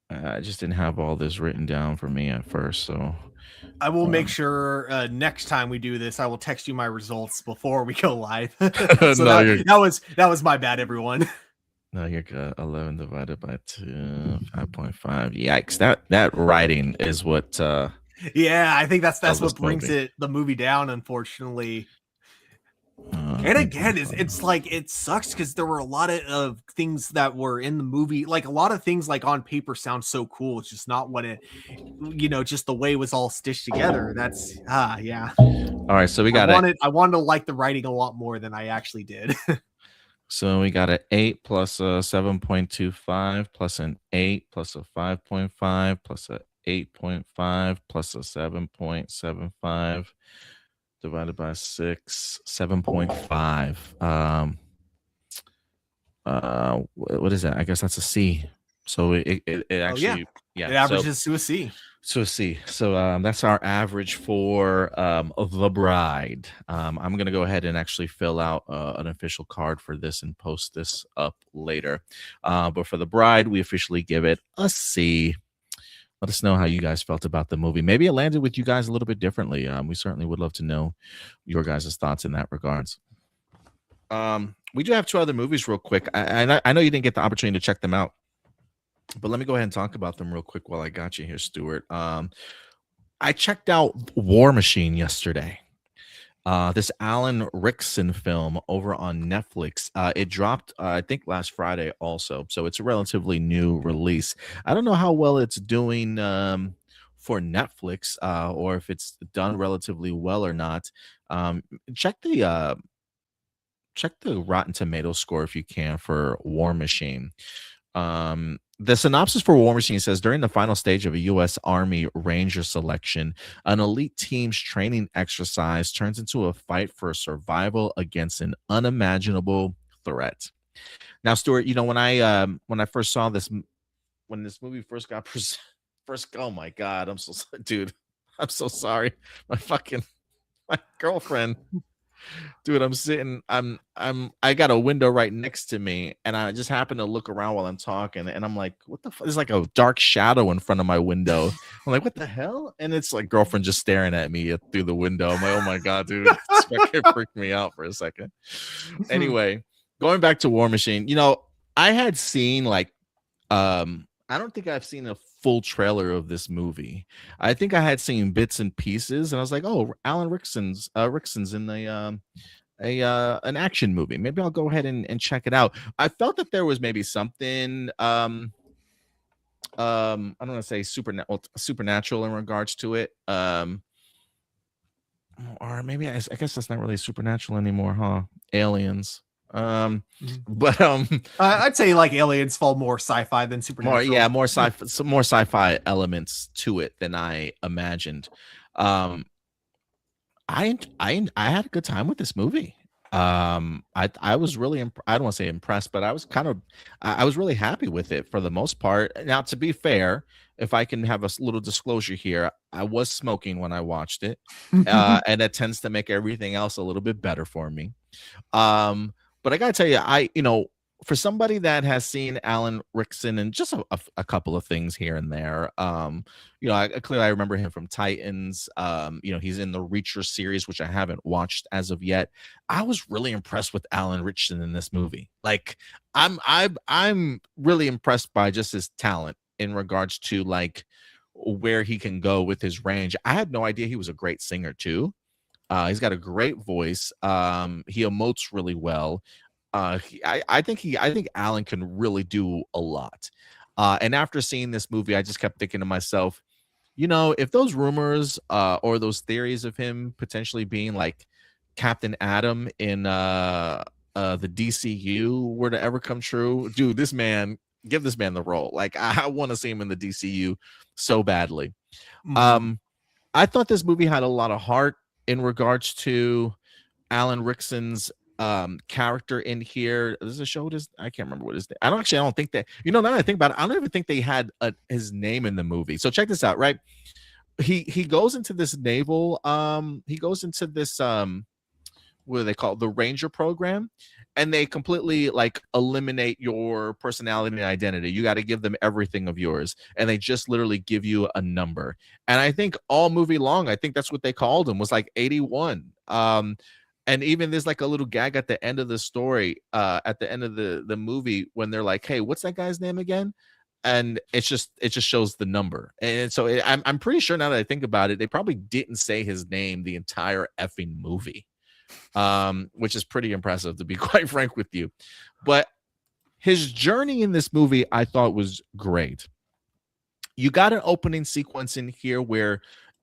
I just didn't have all this written down for me at first. So I will make sure next time we do this, I will text you my results before we go live. So no, that was my bad, everyone. no, you're good. 11 divided by 2, 5.5. Yikes! That writing is what. Yeah, I think that's Of this what brings movie. the movie down, unfortunately. And again, it's like it sucks because there were a lot of things that were in the movie, like a lot of things like on paper sound so cool. It's just not what it, just the way it was all stitched together. That's yeah. All right, so we got I wanted to like the writing a lot more than I actually did. So we got an 8 plus a 7.25 plus an 8 plus a 5.5 plus a 8.5 plus a 7.75 divided by 6, 7.5. What is that? I guess that's a C. So it actually, it averages to a C. So C. So that's our average for The Bride. I'm going to go ahead and actually fill out an official card for this and post this up later. But for The Bride, we officially give it a C. Let us know how you guys felt about the movie. Maybe it landed with you guys a little bit differently. We certainly would love to know your guys' thoughts in that regards. We do have 2 other movies real quick. I know you didn't get the opportunity to check them out, but let me go ahead and talk about them real quick while I got you here, Stuart. I checked out War Machine yesterday. This Alan Rickson film over on Netflix. It dropped, I think, last Friday also. So it's a relatively new release. I don't know how well it's doing for Netflix or if it's done relatively well or not. Check the Rotten Tomato score if you can for War Machine. The synopsis for War Machine says during the final stage of a U.S. Army Ranger selection, an elite team's training exercise turns into a fight for survival against an unimaginable threat. Now, Stuart, when I first saw this, when this movie first got oh my god, I'm so dude, I'm so sorry, my girlfriend. Dude, I got a window right next to me, and I just happen to look around while I'm talking, and I'm like, what the fuck? There's like a dark shadow in front of my window. I'm like, what the hell? And it's like girlfriend just staring at me through the window. I'm like, oh my god, dude, this fucking freaked me out for a second. Anyway, going back to War Machine, I had seen I don't think I've seen a full trailer of this movie. I think I had seen bits and pieces, and I was like, "Oh, Alan Rickson's in the an action movie. Maybe I'll go ahead and check it out." I felt that there was maybe something I don't want to say supernatural in regards to it. Or maybe I guess that's not really supernatural anymore, huh? Aliens. But I'd say like aliens fall more sci-fi than supernatural. More sci-fi elements to it than I imagined. I had a good time with this movie. I was really I don't want to say impressed, but I was I was really happy with it for the most part. Now, to be fair, if I can have a little disclosure here, I was smoking when I watched it, and that tends to make everything else a little bit better for me. But I gotta tell you, for somebody that has seen Alan Rickson and just a couple of things here and there, I remember him from Titans. He's in the Reacher series, which I haven't watched as of yet. I was really impressed with Alan Rickson in this movie. Like, I'm really impressed by just his talent in regards to like where he can go with his range. I had no idea he was a great singer too. He's got a great voice. He emotes really well. I think Alan can really do a lot. And after seeing this movie, I just kept thinking to myself, if those rumors or those theories of him potentially being like Captain Adam in the DCU were to ever come true, dude, this man, give this man the role. Like I want to see him in the DCU so badly. Mhm. I thought this movie had a lot of heart in regards to Alan Rickson's character in here. There's a show. This I can't remember what his name. I don't think that, now that I think about it, I don't even think they had his name in the movie. So check this out, right? He goes into this naval he goes into this what do they call it? The Ranger program, and they completely like eliminate your personality and identity. You got to give them everything of yours, and they just literally give you a number. And I think all movie long, I think that's what they called him, was like 81. And even there's like a little gag at the end of the story, at the end of the movie, when they're like, "Hey, what's that guy's name again?" And it just shows the number. And so I'm pretty sure, now that I think about it, they probably didn't say his name the entire effing movie, which is pretty impressive, to be quite frank with you. But his journey in this movie, I thought, was great. You got an opening sequence in here where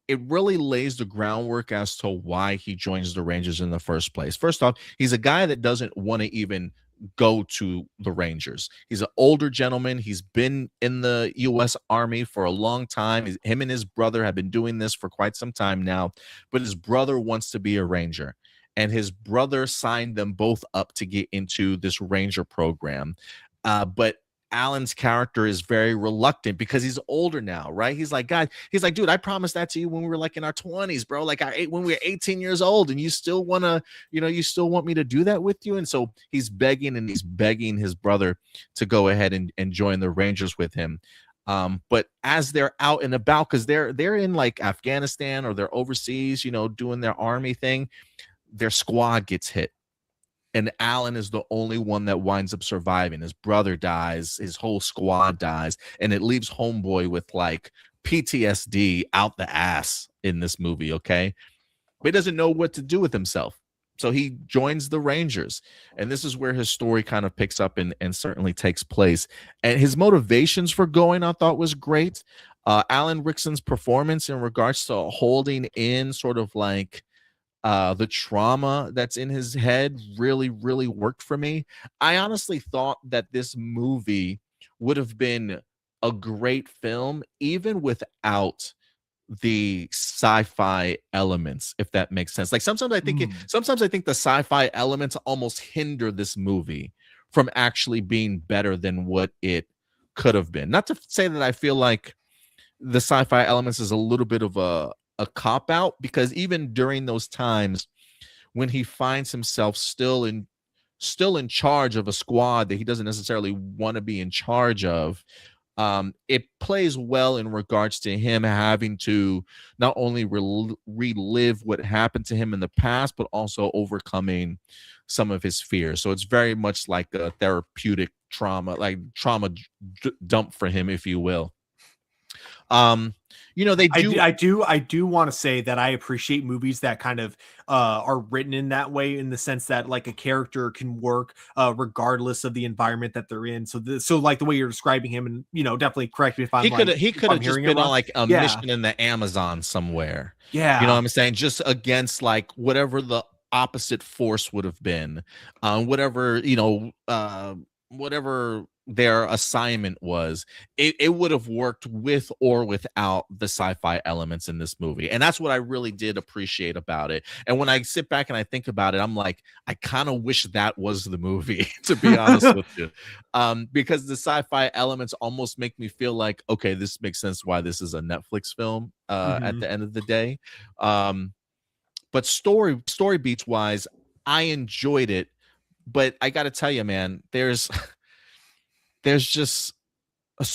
it really lays the groundwork as to why he joins the Rangers in the first place. First off, he's a guy that doesn't want to even go to the Rangers. He's an older gentleman. He's been in the U.S. Army for a long time. Him and his brother have been doing this for quite some time now, but his brother wants to be a Ranger, and his brother signed them both up to get into this Ranger program. But Alan's character is very reluctant because he's older now, right? He's like, God, he's like, dude, I promised that to you when we were like in our 20s, bro. Like when we were 18 years old, and you still want to, you still want me to do that with you. And so he's begging his brother to go ahead and join the Rangers with him. But as they're out and about, because they're in like Afghanistan or they're overseas, doing their army thing, their squad gets hit. And Alan is the only one that winds up surviving. His brother dies, his whole squad dies, and it leaves Homeboy with like PTSD out the ass in this movie, okay? But he doesn't know what to do with himself. So he joins the Rangers. And this is where his story kind of picks up and certainly takes place. And his motivations for going, I thought, was great. Alan Rickson's performance in regards to holding in sort of like the trauma that's in his head really, really worked for me. I honestly thought that this movie would have been a great film even without the sci-fi elements, if that makes sense. Like sometimes I think the sci-fi elements almost hinder this movie from actually being better than what it could have been. Not to say that I feel like the sci-fi elements is a little bit of a cop out, because even during those times when he finds himself still in charge of a squad that he doesn't necessarily want to be in charge of, it plays well in regards to him having to not only relive what happened to him in the past, but also overcoming some of his fears. So it's very much like a therapeutic trauma, like trauma dump for him, if you will. They do. I do want to say that I appreciate movies that kind of are written in that way, in the sense that like a character can work regardless of the environment that they're in. So like the way you're describing him, and definitely correct me if I'm he could have just been on like a mission in the Amazon somewhere. Yeah, you know what I'm saying, just against like whatever the opposite force would have been, whatever whatever their assignment was, it would have worked with or without the sci-fi elements in this movie. And that's what I really did appreciate about it. And when I sit back and I think about it, I'm like, I kind of wish that was the movie, to be honest with you, because the sci-fi elements almost make me feel like, okay, this makes sense why this is a Netflix film at the end of the day. But story beats wise, I enjoyed it. But I got to tell you, man, there's just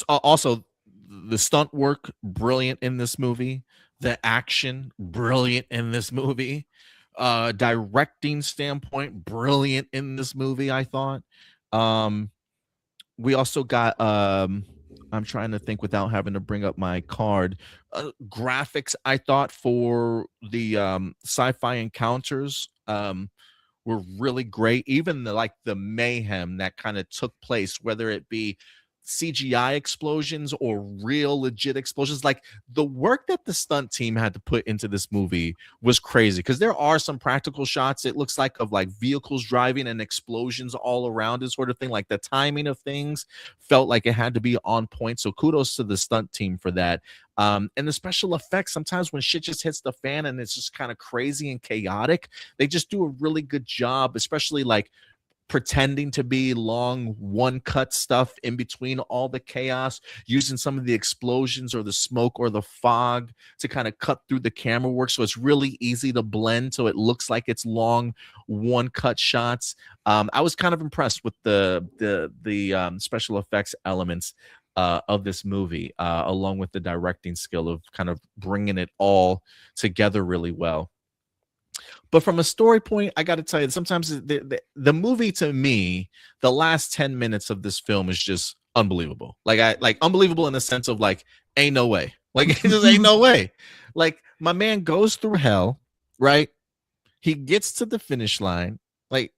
also the stunt work brilliant in this movie, the action brilliant in this movie, directing standpoint brilliant in this movie, I thought. We also got I'm trying to think without having to bring up my card, graphics, I thought, for the sci-fi encounters were really great. Even the mayhem that kind of took place, whether it be CGI explosions or real legit explosions. Like the work that the stunt team had to put into this movie was crazy, because there are some practical shots, it looks like, of like vehicles driving and explosions all around and sort of thing. Like the timing of things felt like it had to be on point. So kudos to the stunt team for that. And the special effects, sometimes when shit just hits the fan and it's just kind of crazy and chaotic, they just do a really good job, especially like pretending to be long one cut stuff in between all the chaos, using some of the explosions or the smoke or the fog to kind of cut through the camera work, so it's really easy to blend, so it looks like it's long one cut shots. I was kind of impressed with the special effects elements of this movie, along with the directing skill of kind of bringing it all together really well. But from a story point, I got to tell you, sometimes the movie, to me, the last 10 minutes of this film is just unbelievable. Like unbelievable in the sense of like, ain't no way. Like, it just ain't no way. Like, my man goes through hell, right? He gets to the finish line. Like,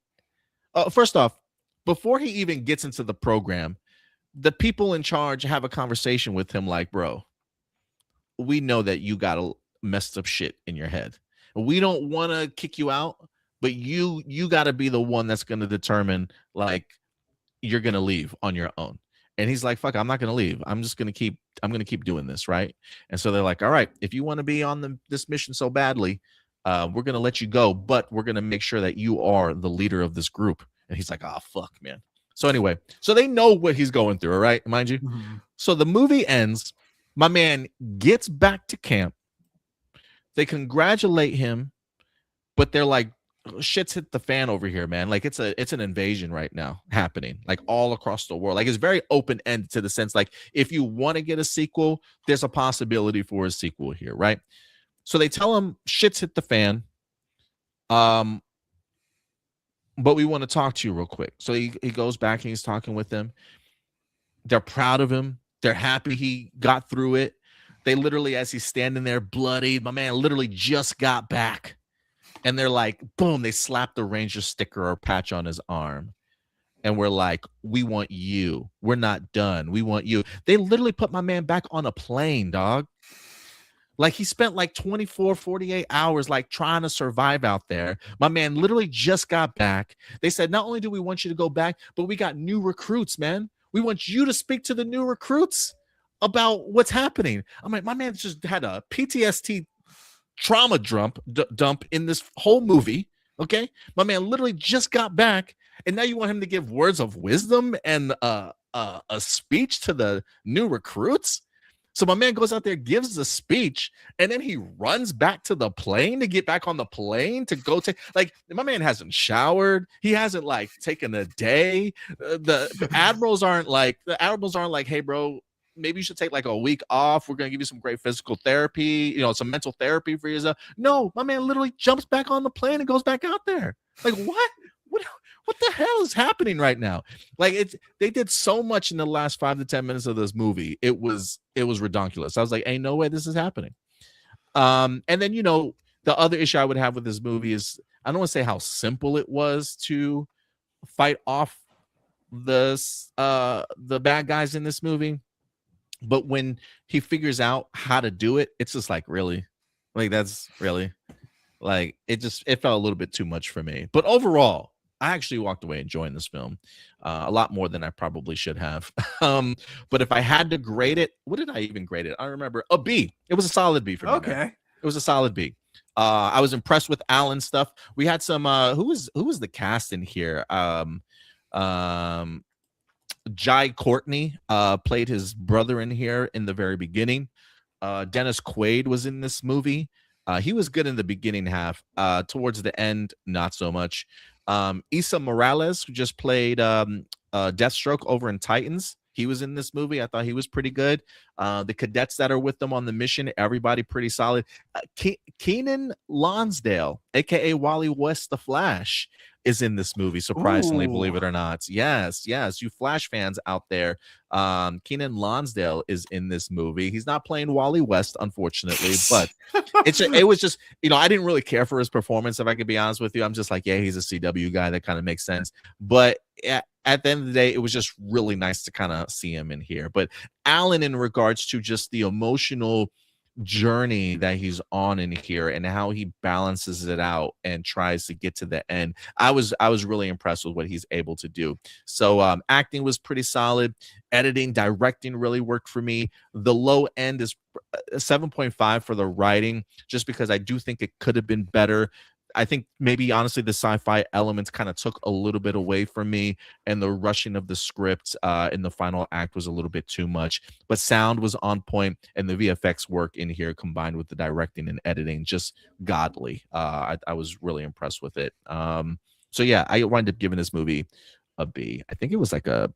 first off, before he even gets into the program, the people in charge have a conversation with him like, bro, we know that you got a messed up shit in your head. We don't want to kick you out, but you got to be the one that's going to determine, like, you're going to leave on your own. And he's like, fuck, I'm not going to leave. I'm going to keep doing this. Right. And so they're like, all right, if you want to be on this mission so badly, we're going to let you go, but we're going to make sure that you are the leader of this group. And he's like, oh, fuck, man. So anyway, so they know what he's going through. All right. Mind you. Mm-hmm. So the movie ends. My man gets back to camp. They congratulate him, but they're like, shit's hit the fan over here, man. Like, it's an invasion right now happening, like, all across the world. Like, it's very open-ended, to the sense, like, if you want to get a sequel, there's a possibility for a sequel here, right? So they tell him shit's hit the fan. But we want to talk to you real quick. So he goes back and he's talking with them. They're proud of him. They're happy he got through it. They literally, as he's standing there bloodied, my man literally just got back. And they're like, boom, they slap the Ranger sticker or patch on his arm. And we're like, we want you. We're not done. We want you. They literally put my man back on a plane, dog. Like, he spent like 24, 48 hours, like, trying to survive out there. My man literally just got back. They said, not only do we want you to go back, but we got new recruits, man. We want you to speak to the new recruits about what's happening. I'm like, my man just had a PTSD trauma dump in this whole movie. Okay. My man literally just got back, and now you want him to give words of wisdom and a speech to the new recruits. So my man goes out there, gives the speech, and then he runs back to the plane to get back on the plane to go take, like, my man hasn't showered. He hasn't, like, taken a day. The admirals aren't like, hey, bro, maybe you should take like a week off. We're going to give you some great physical therapy, some mental therapy for yourself. No, my man literally jumps back on the plane and goes back out there. Like, what the hell is happening right now? Like, they did so much in the last 5 to 10 minutes of this movie. It was redonkulous. I was like, ain't no way this is happening. And then, the other issue I would have with this movie is, I don't want to say how simple it was to fight off the bad guys in this movie. But when he figures out how to do it, it's just like, really? Like, that's really, like, it felt a little bit too much for me. But overall, I actually walked away enjoying this film a lot more than I probably should have. But if I had to grade it, what did I even grade it? I remember a B. It was a solid B for me. Okay. Man. It was a solid B. I was impressed with Alan's stuff. We had some, who was the cast in here? Jai Courtney played his brother in here in the very beginning. Dennis Quaid was in this movie. He was good in the beginning half. Towards the end, not so much. Issa Morales, who just played Deathstroke over in Titans, he was in this movie. I thought he was pretty good. The cadets that are with them on the mission, everybody pretty solid. Keenan Lonsdale, aka Wally West the Flash, is in this movie, surprisingly. Ooh. Believe it or not. Yes, you Flash fans out there, Keenan Lonsdale is in this movie. He's not playing Wally West, unfortunately, but it was just, I didn't really care for his performance, if I could be honest with you. I'm just like, yeah, he's a CW guy. That kind of makes sense. But at the end of the day, it was just really nice to kind of see him in here. But Alan, in regards to just the emotional journey that he's on in here and how he balances it out and tries to get to the end, I was really impressed with what he's able to do. So acting was pretty solid. Editing, directing really worked for me. The low end is 7.5 for the writing, just because I do think it could have been better. I think maybe honestly the sci-fi elements kind of took a little bit away from me, and the rushing of the script in the final act was a little bit too much. But sound was on point, and the VFX work in here combined with the directing and editing, just godly. I was really impressed with it. So yeah, I wound up giving this movie a B. I think it was like a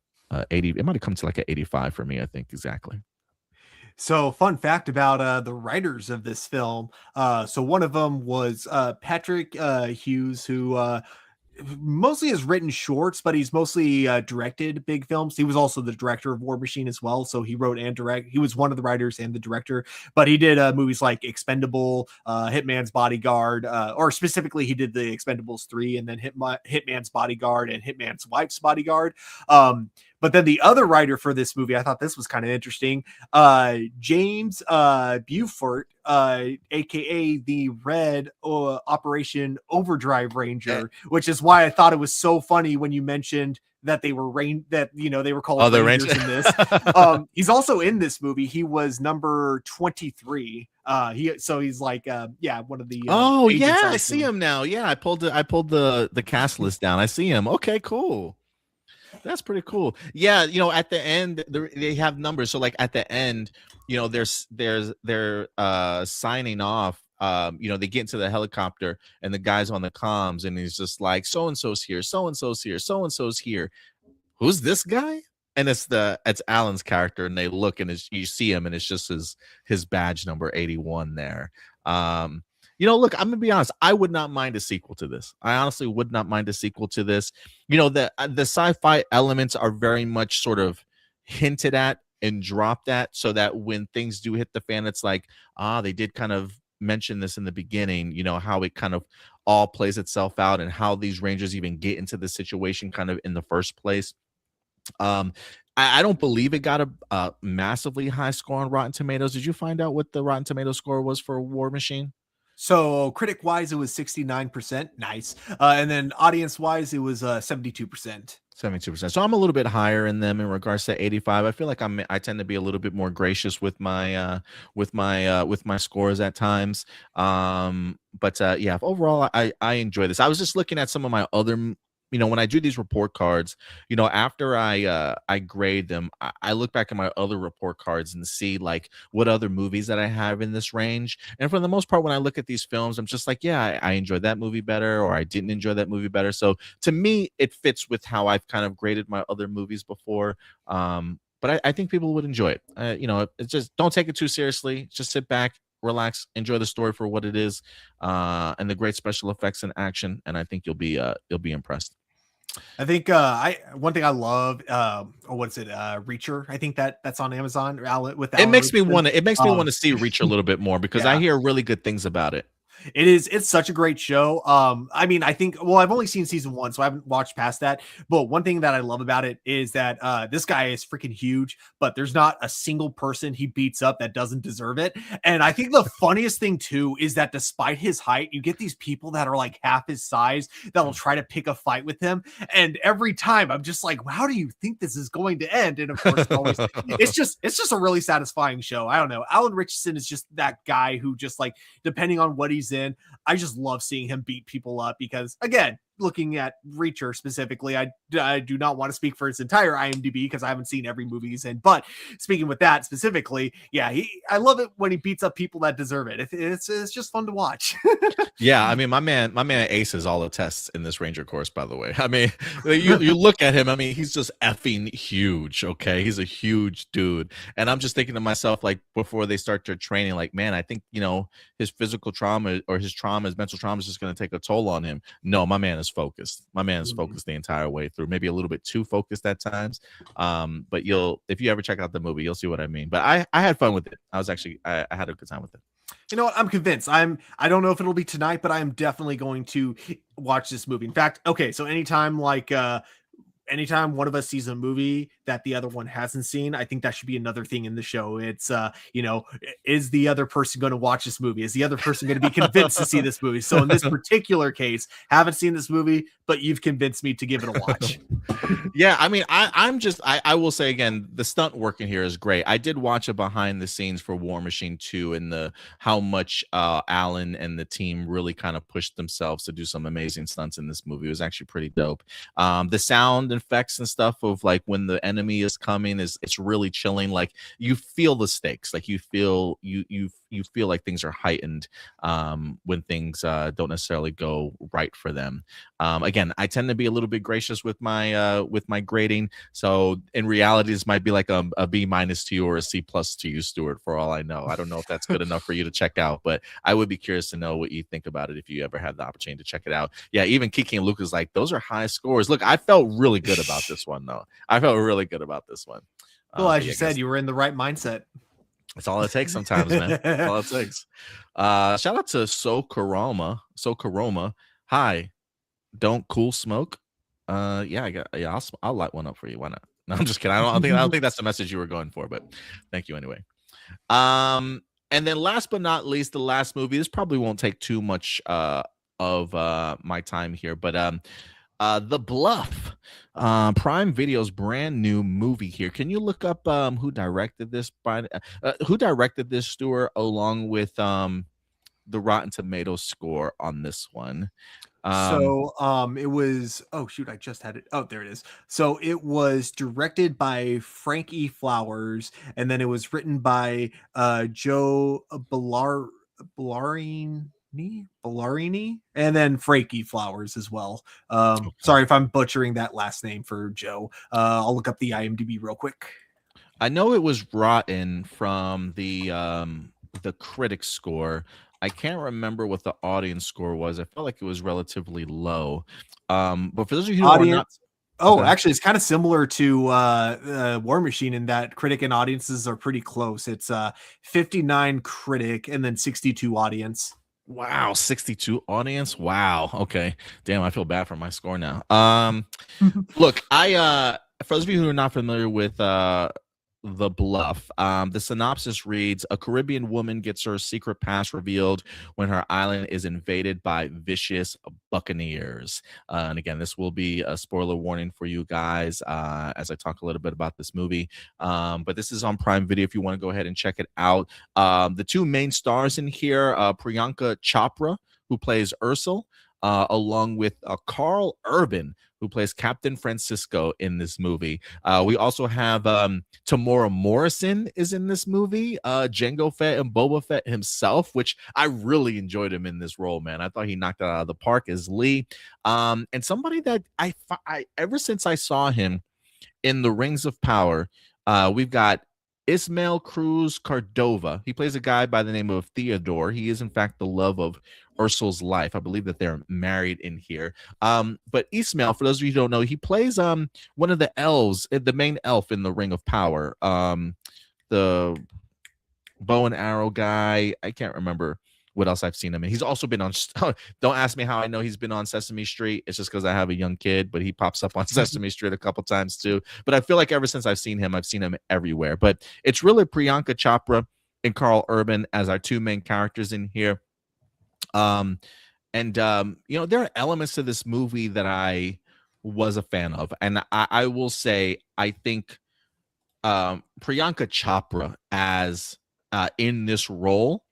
80. It might have come to like an 85 for me. I think exactly. So, fun fact about the writers of this film. So one of them was Patrick Hughes, who mostly has written shorts, but he's mostly directed big films. He was also the director of War Machine as well, so he wrote and direct. He was one of the writers and the director, but he did movies like Expendable, Hitman's Bodyguard, or specifically he did the Expendables 3, and then Hitman's Bodyguard and Hitman's Wife's Bodyguard. But then the other writer for this movie, I thought this was kind of interesting, James Beaufort, aka the Red Operation Overdrive Ranger, which is why I thought it was so funny when you mentioned that they were they were called Rangers in this. He's also in this movie. He was number 23. He's like one of the oh yeah, I see him now. Yeah, I pulled the cast list down. I see him. Okay, cool. That's pretty cool. Yeah, at the end they have numbers. So like at the end, they're signing off. They get into the helicopter and the guy's on the comms and he's just like, so and so's here, so and so's here, so and so's here. Who's this guy? And it's Alan's character, and they look and you see him, and it's just his badge number 81 there. Look, I'm gonna be honest. I would not mind a sequel to this. I honestly would not mind a sequel to this. The sci-fi elements are very much sort of hinted at and dropped at, so that when things do hit the fan, it's like, they did kind of mention this in the beginning. How it kind of all plays itself out, and how these Rangers even get into the situation kind of in the first place. I don't believe it got a massively high score on Rotten Tomatoes. Did you find out what the Rotten Tomatoes score was for War Machine? So critic wise, it was 69%. Nice. And then audience wise, it was 72%. 72%. So I'm a little bit higher in them in regards to 85. I feel like I tend to be a little bit more gracious with my scores at times. But yeah, overall I enjoy this. I was just looking at some of my other when I do these report cards, after I grade them, I look back at my other report cards and see like what other movies that I have in this range. And for the most part, when I look at these films, I'm just like, yeah, I enjoyed that movie better, or I didn't enjoy that movie better. So to me, it fits with how I've kind of graded my other movies before. But I think people would enjoy it. It's just, don't take it too seriously. Just sit back, relax, enjoy the story for what it is, and the great special effects and action. And I think you'll be impressed. I think one thing I love, what's it, Reacher? I think that's on Amazon. It makes me want to see Reacher a little bit more, because I hear really good things about it. It's such a great show. I mean, I think, I've only seen season 1, so I haven't watched past that. But one thing that I love about it is that this guy is freaking huge, but there's not a single person he beats up that doesn't deserve it. And I think the funniest thing too is that despite his height, you get these people that are like half his size that'll try to pick a fight with him. And every time I'm just like, how do you think this is going to end? And of course, it's just a really satisfying show. I don't know. Alan Richardson is just that guy who just, like, depending on what he's in, I just love seeing him beat people up, because again, looking at Reacher specifically, I do not want to speak for its entire IMDb because I haven't seen every movie he's in. But speaking with that specifically, yeah, I love it when he beats up people that deserve it. It's just fun to watch. Yeah, I mean, my man aces all the tests in this Ranger course, by the way. I mean, you look at him, I mean, he's just effing huge, okay? He's a huge dude. And I'm just thinking to myself, like, before they start their training, like, man, I think, his physical trauma or his mental trauma is just going to take a toll on him. No, my man is focused. My man is focused the entire way through, maybe a little bit too focused at times. But if you ever check out the movie, you'll see what I mean. But I had fun with it. I had a good time with it. You know what? I'm convinced. I don't know if it'll be tonight, but I am definitely going to watch this movie. In fact, okay, so anytime, like, anytime one of us sees a movie that the other one hasn't seen, I think that should be another thing in the show. It's is the other person going to watch this movie? Is the other person going to be convinced to see this movie? So in this particular case, haven't seen this movie, but you've convinced me to give it a watch. Yeah, I mean, I will say again, the stunt work in here is great. I did watch a behind the scenes for War Machine 2 and the how much Alan and the team really kind of pushed themselves to do some amazing stunts in this movie. It was actually pretty dope. The sound effects and stuff of like when the enemy is coming it's really chilling. Like you feel the stakes, like you feel feel like things are heightened when things don't necessarily go right for them. Again, I tend to be a little bit gracious with my grading, so in reality this might be like a B- to you or a C+ to you, Stewart, for all I know. I don't know if that's good enough for you to check out, but I would be curious to know what you think about it if you ever have the opportunity to check it out. Yeah, even Kiki and Luke is like, those are high scores. Look, I felt really good about this one though. I felt really good about this one. Well, as you said, you were in the right mindset. That's all it takes sometimes, man. That's all it takes. Shout out to So Karoma. Hi, don't cool smoke. I'll light one up for you. Why not? No, I'm just kidding. I don't think that's the message you were going for, but thank you anyway. And then last but not least, the last movie. This probably won't take too much of my time here, but The Bluff, Prime Video's brand new movie here. Can you look up who directed this? Who directed this, Stuart, along with the Rotten Tomatoes score on this one? It was, oh shoot, I just had it. Oh, there it is. So it was directed by Frank E. Flowers, and then it was written by Joe Ballarini, and then Frankie Flowers as well. Okay. Sorry if I'm butchering that last name for Joe. I'll look up the IMDb real quick. I know it was rotten from the critic score. I can't remember what the audience score was. I felt like it was relatively low. But for those of you who are not, actually, it's kind of similar to War Machine in that critic and audiences are pretty close. It's 59 critic and then 62 audience. Wow, 62 audience. Wow. Okay. Damn, I feel bad for my score now. Look, for those of you who are not familiar with The Bluff, the synopsis reads: a Caribbean woman gets her secret past revealed when her island is invaded by vicious buccaneers. And again, this will be a spoiler warning for you guys as I talk a little bit about this movie. But this is on Prime Video if you want to go ahead and check it out. The two main stars in here, Priyanka Chopra, who plays Ursula, along with Carl Urban, who plays Captain Francisco in this movie. We also have Tamora Morrison is in this movie, Jango Fett and Boba Fett himself, which I really enjoyed him in this role, man. I thought he knocked it out of the park as Lee. And somebody that I ever since I saw him in The Rings of Power, we've got Ismael Cruz Cordova. He plays a guy by the name of Theodore. He is, in fact, the love of Ursula's life. I believe that they're married in here. But Ismael, for those of you who don't know, he plays one of the elves, the main elf in the Ring of Power. The bow and arrow guy. I can't remember what else I've seen him in. He's also been on, don't ask me how I know he's been on Sesame Street. It's just because I have a young kid, but he pops up on Sesame Street a couple times too. But I feel like ever since I've seen him everywhere. But it's really Priyanka Chopra and Carl Urban as our two main characters in here. There are elements to this movie that I was a fan of. And I will say, I think Priyanka Chopra as in this role,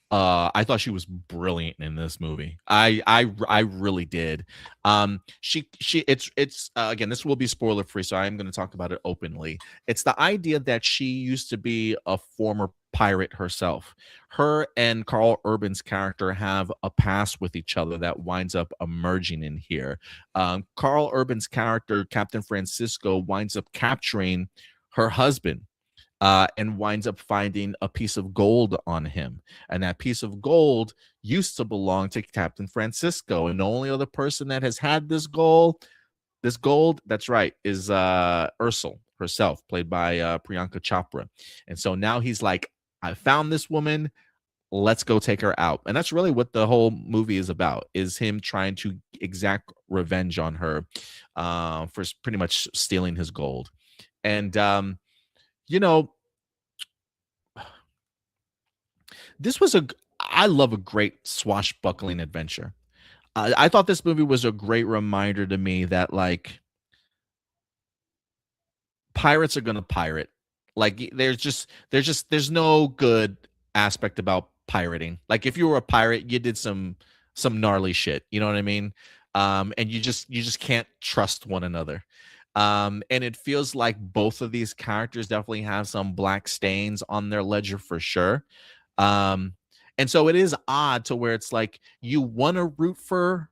I thought she was brilliant in this movie. I really did. It's again, this will be spoiler free, so I am going to talk about it openly. It's the idea that she used to be a former pirate herself. Her and Carl Urban's character have a past with each other that winds up emerging in here. Carl Urban's character, Captain Francisco, winds up capturing her husband. And winds up finding a piece of gold on him. And that piece of gold used to belong to Captain Francisco. And the only other person that has had this gold, that's right, is Ursula herself, played by Priyanka Chopra. And so now he's like, I found this woman. Let's go take her out. And that's really what the whole movie is about, is him trying to exact revenge on her for pretty much stealing his gold. And you know, this was I love a great swashbuckling adventure. I thought this movie was a great reminder to me that like pirates are gonna pirate. Like there's no good aspect about pirating. Like if you were a pirate, you did some gnarly shit. You know what I mean? And you just can't trust one another. And it feels like both of these characters definitely have some black stains on their ledger for sure. Um, and so it is odd to where it's like you want to root for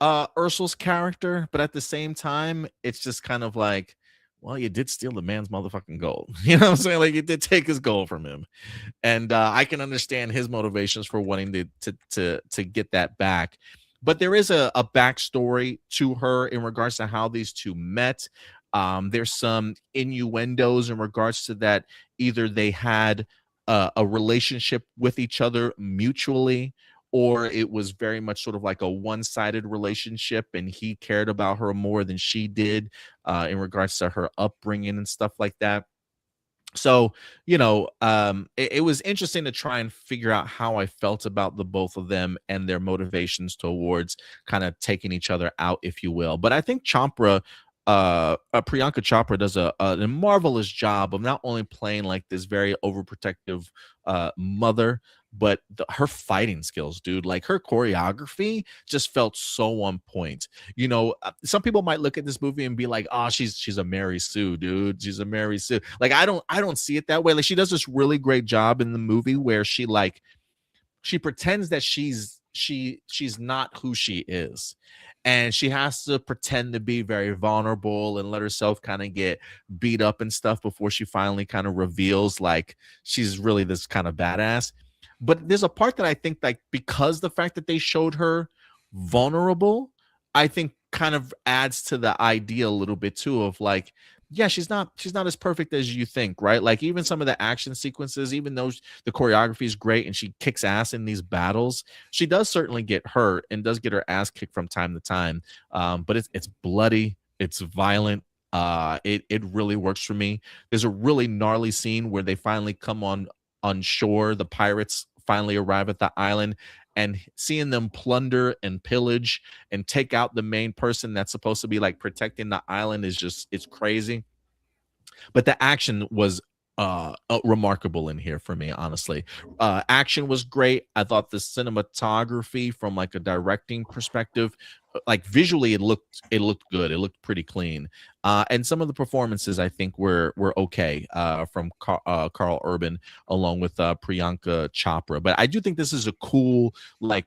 Ursel's character, but at the same time, it's just kind of like, well, you did steal the man's motherfucking gold. You know what I'm saying? Like you did take his gold from him. And I can understand his motivations for wanting to get that back. But there is a backstory to her in regards to how these two met. There's some innuendos in regards to that either they had a relationship with each other mutually, or it was very much sort of like a one-sided relationship and he cared about her more than she did in regards to her upbringing and stuff like that. So, it was interesting to try and figure out how I felt about the both of them and their motivations towards kind of taking each other out, if you will. But I think Priyanka Chopra does a marvelous job of not only playing like this very overprotective mother, but her fighting skills, dude. Like her choreography just felt so on point. Some people might look at this movie and be like, "Oh, she's a Mary Sue, dude. She's a Mary Sue." Like I don't see it that way. Like she does this really great job in the movie where she pretends that she's not who she is, and she has to pretend to be very vulnerable and let herself kind of get beat up and stuff before she finally kind of reveals like she's really this kind of badass. But there's a part that I think like because the fact that they showed her vulnerable, I think kind of adds to the idea a little bit too of like, yeah, she's not as perfect as you think, right? Like even some of the action sequences, even though the choreography is great and she kicks ass in these battles, she does certainly get hurt and does get her ass kicked from time to time. But it's bloody, it's violent. It really works for me. There's a really gnarly scene where they finally come on shore. The pirates finally arrive at the island, and seeing them plunder and pillage and take out the main person that's supposed to be like protecting the island is just, it's crazy. But the action was remarkable in here for me, honestly. Action was great. I thought the cinematography from like a directing perspective, like visually it looked good. It looked pretty clean. And some of the performances I think were okay from Carl Urban along with Priyanka Chopra. But I do think this is a cool like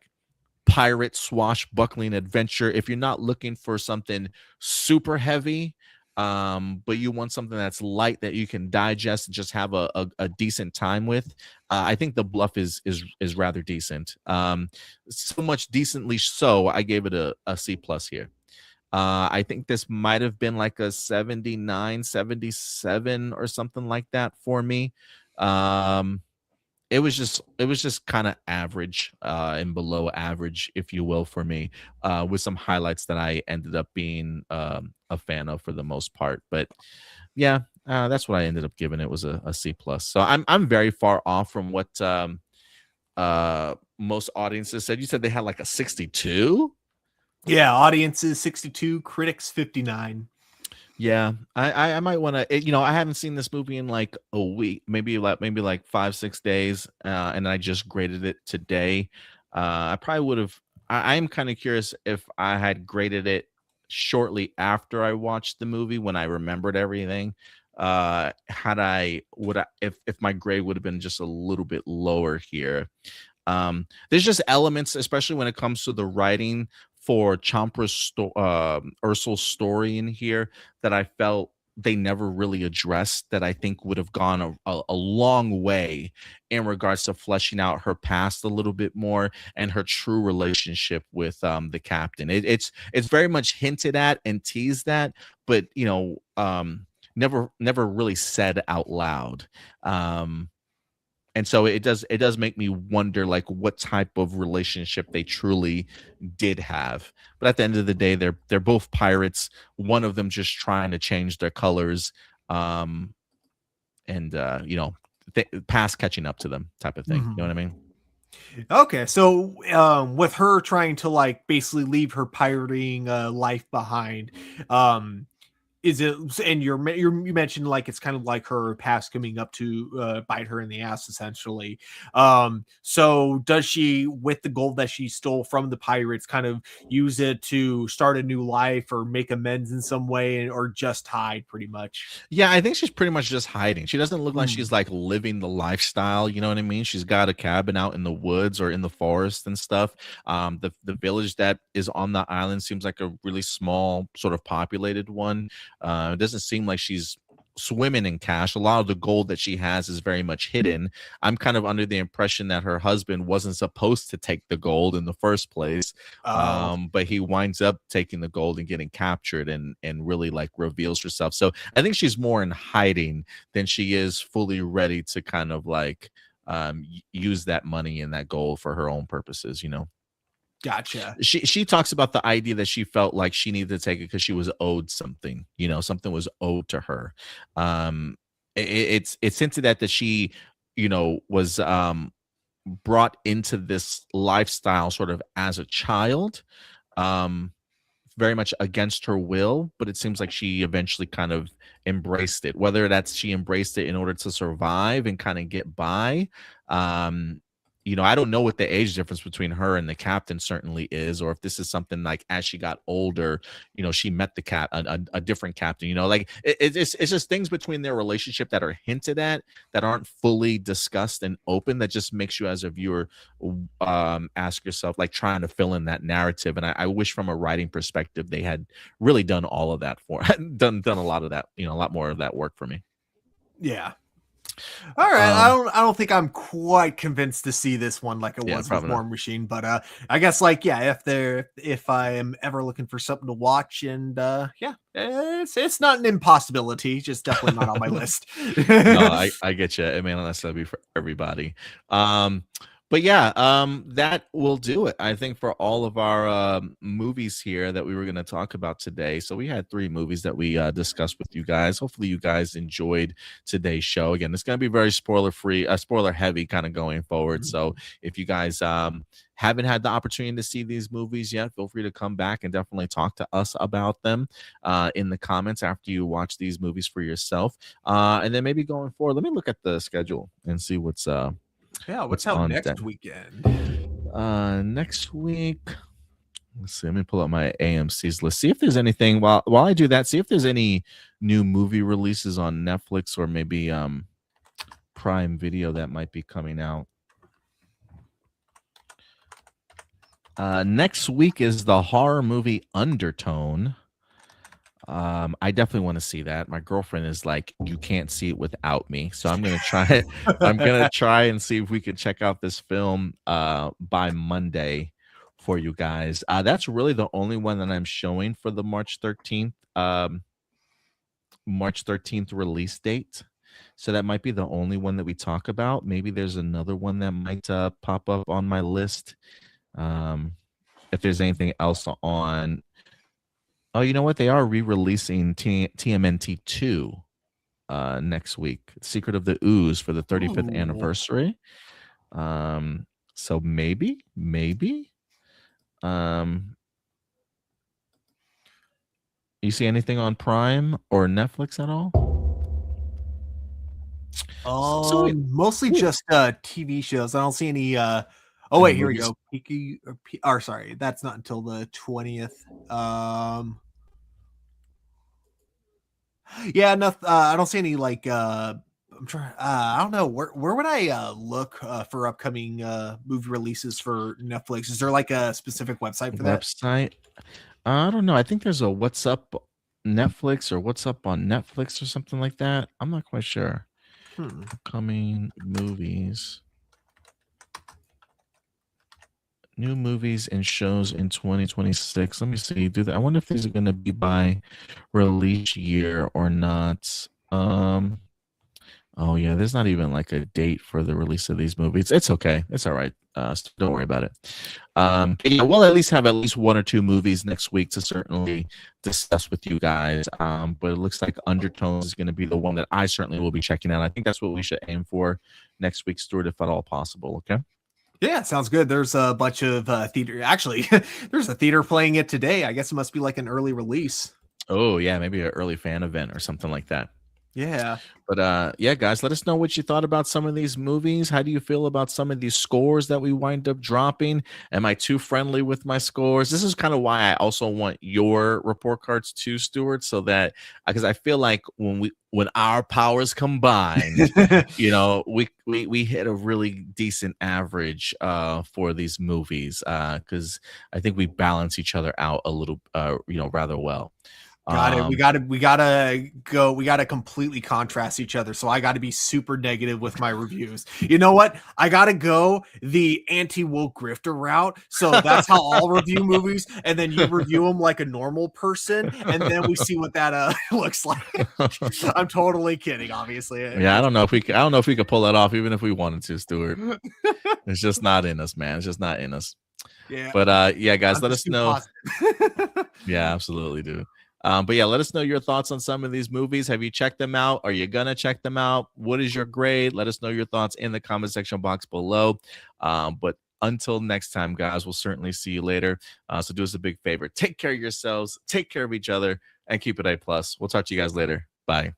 pirate swashbuckling adventure. If you're not looking for something super heavy, but you want something that's light that you can digest and just have a decent time with, I think the Bluff is rather decent. So much decently so, I gave it a C plus here. I think this might have been like a 79, 77 or something like that for me. It was just kind of average and below average, if you will, for me, with some highlights that I ended up being a fan of for the most part. But yeah, that's what I ended up giving. It was a C plus. So I'm very far off from what most audiences said. You said they had like a 62. Yeah, audiences 62, critics 59. Yeah, I might want to. I haven't seen this movie in like a week, maybe like 5-6 days, and I just graded it today. I probably would have. I'm kind of curious if I had graded it shortly after I watched the movie when I remembered everything. Had I would I if my grade would have been just a little bit lower here. There's just elements, especially when it comes to the writing for Ursul's story in here, that I felt they never really addressed, that I think would have gone a long way in regards to fleshing out her past a little bit more and her true relationship with the captain. It's very much hinted at and teased at, but never really said out loud. and so it does make me wonder like what type of relationship they truly did have. But at the end of the day, they're both pirates, one of them just trying to change their colors, um and past catching up to them type of thing, you know Mhm. what I mean? Okay, so with her trying to like basically leave her pirating life behind, um, is it and you mentioned like it's kind of like her past coming up to bite her in the ass essentially. So does she, with the gold that she stole from the pirates, kind of use it to start a new life or make amends in some way, or just hide pretty much? Yeah, I think she's pretty much just hiding. She doesn't look like she's Mm. like living the lifestyle, you know what I mean? She's got a cabin out in the woods or in the forest and stuff. The village that is on the island seems like a really small, sort of populated one. It doesn't seem like she's swimming in cash. A lot of the gold that she has is very much hidden. I'm kind of under the impression that her husband wasn't supposed to take the gold in the first place, Oh, but he winds up taking the gold and getting captured, and really like reveals herself. So I think she's more in hiding than she is fully ready to kind of like use that money and that gold for her own purposes, you know. gotcha. She talks about the idea that she felt like she needed to take it because she was owed something, you know, something was owed to her. It's hinted at that she, was brought into this lifestyle sort of as a child, um very much against her will, but it seems like she eventually kind of embraced it. Whether that's she embraced it in order to survive and kind of get by. Um, I don't know what the age difference between her and the captain certainly is, or if this is something like as she got older, she met a different captain. Like it's just things between their relationship that are hinted at that aren't fully discussed and open that just makes you as a viewer ask yourself, like trying to fill in that narrative. And I wish from a writing perspective they had really done all of that for done a lot of that, a lot more of that work for me. Yeah. All right, um I don't think I'm quite convinced to see this one like it yeah, was with probably not. War Machine, but I guess like yeah, if I am ever looking for something to watch, and yeah, it's not an impossibility, just definitely not on my list. No, I get you. It may not necessarily be for everybody. Um, but yeah, that will do it. I think for all of our movies here that we were going to talk about today. So we had 3 movies that we discussed with you guys. Hopefully, you guys enjoyed today's show. Again, it's going to be very spoiler free, spoiler heavy, kind of going forward. So if you guys haven't had the opportunity to see these movies yet, feel free to come back and definitely talk to us about them in the comments after you watch these movies for yourself. And then maybe going forward, let me look at the schedule and see Yeah, what's what's out on deck. next weekend? Next week, let's see. Let me pull up my AMC's list. See if there's anything while I do that. See if there's any new movie releases on Netflix or maybe Prime Video that might be coming out. Next week is the horror movie Undertone. I definitely want to see that. My girlfriend is like, you can't see it without me. So I'm gonna try I'm gonna try and see if we can check out this film by Monday for you guys. That's really the only one that I'm showing for the March 13th release date. So that might be the only one that we talk about. Maybe there's another one that might pop up on my list. Um, if there's anything else on. Oh, you know what? They are re-releasing TMNT 2 next week. Secret of the Ooze for the 35th Ooh. anniversary. So maybe. Um, you see anything on Prime or Netflix at all? So Mostly we just TV shows. I don't see any oh any wait, here we movies? go. Peaky or sorry, that's not until the 20th. Yeah, no, I don't see any like I'm trying I don't know where would I look for upcoming movie releases for Netflix? Is there like a specific website for that? Website? I don't know. I think there's a What's Up Netflix or What's Up on Netflix or something like that. I'm not quite sure. Hmm. Upcoming movies. New movies and shows in 2026. Let me see. I wonder if these are going to be by release year or not. Oh yeah, there's not even like a date for the release of these movies. It's okay. It's all right. So don't worry about it. But yeah, we'll at least have at least one or two movies next week to certainly discuss with you guys. But it looks like Undertones is going to be the one that I certainly will be checking out. I think that's what we should aim for next week, Stuart, if at all possible. Okay. Yeah, sounds good. There's a bunch of theater. Actually, there's a theater playing it today. I guess it must be like an early release. Oh yeah, maybe an early fan event or something like that. Yeah. But yeah, guys, let us know what you thought about some of these movies. How do you feel about some of these scores that we wind up dropping? Am I too friendly with my scores? This is kind of why I also want your report cards too, Stuart, so that because I feel like when our powers combined, we hit a really decent average for these movies because I think we balance each other out a little rather well. Got it. We gotta completely contrast each other. So I gotta be super negative with my reviews. You know what? I gotta go the anti-woke grifter route. So that's how I'll review movies, and then you review them like a normal person, and then we see what that looks like. I'm totally kidding, obviously. Yeah, I don't know if we could pull that off, even if we wanted to, Stuart. It's just not in us, man. It's just not in us. Yeah. But yeah, guys, I'm let us know. positive. Yeah, absolutely, dude. But yeah, let us know your thoughts on some of these movies. Have you checked them out? Are you gonna check them out? What is your grade? Let us know your thoughts in the comment section box below. But until next time, guys, we'll certainly see you later. So do us a big favor. Take care of yourselves, take care of each other, and keep it A+. We'll talk to you guys later. Bye.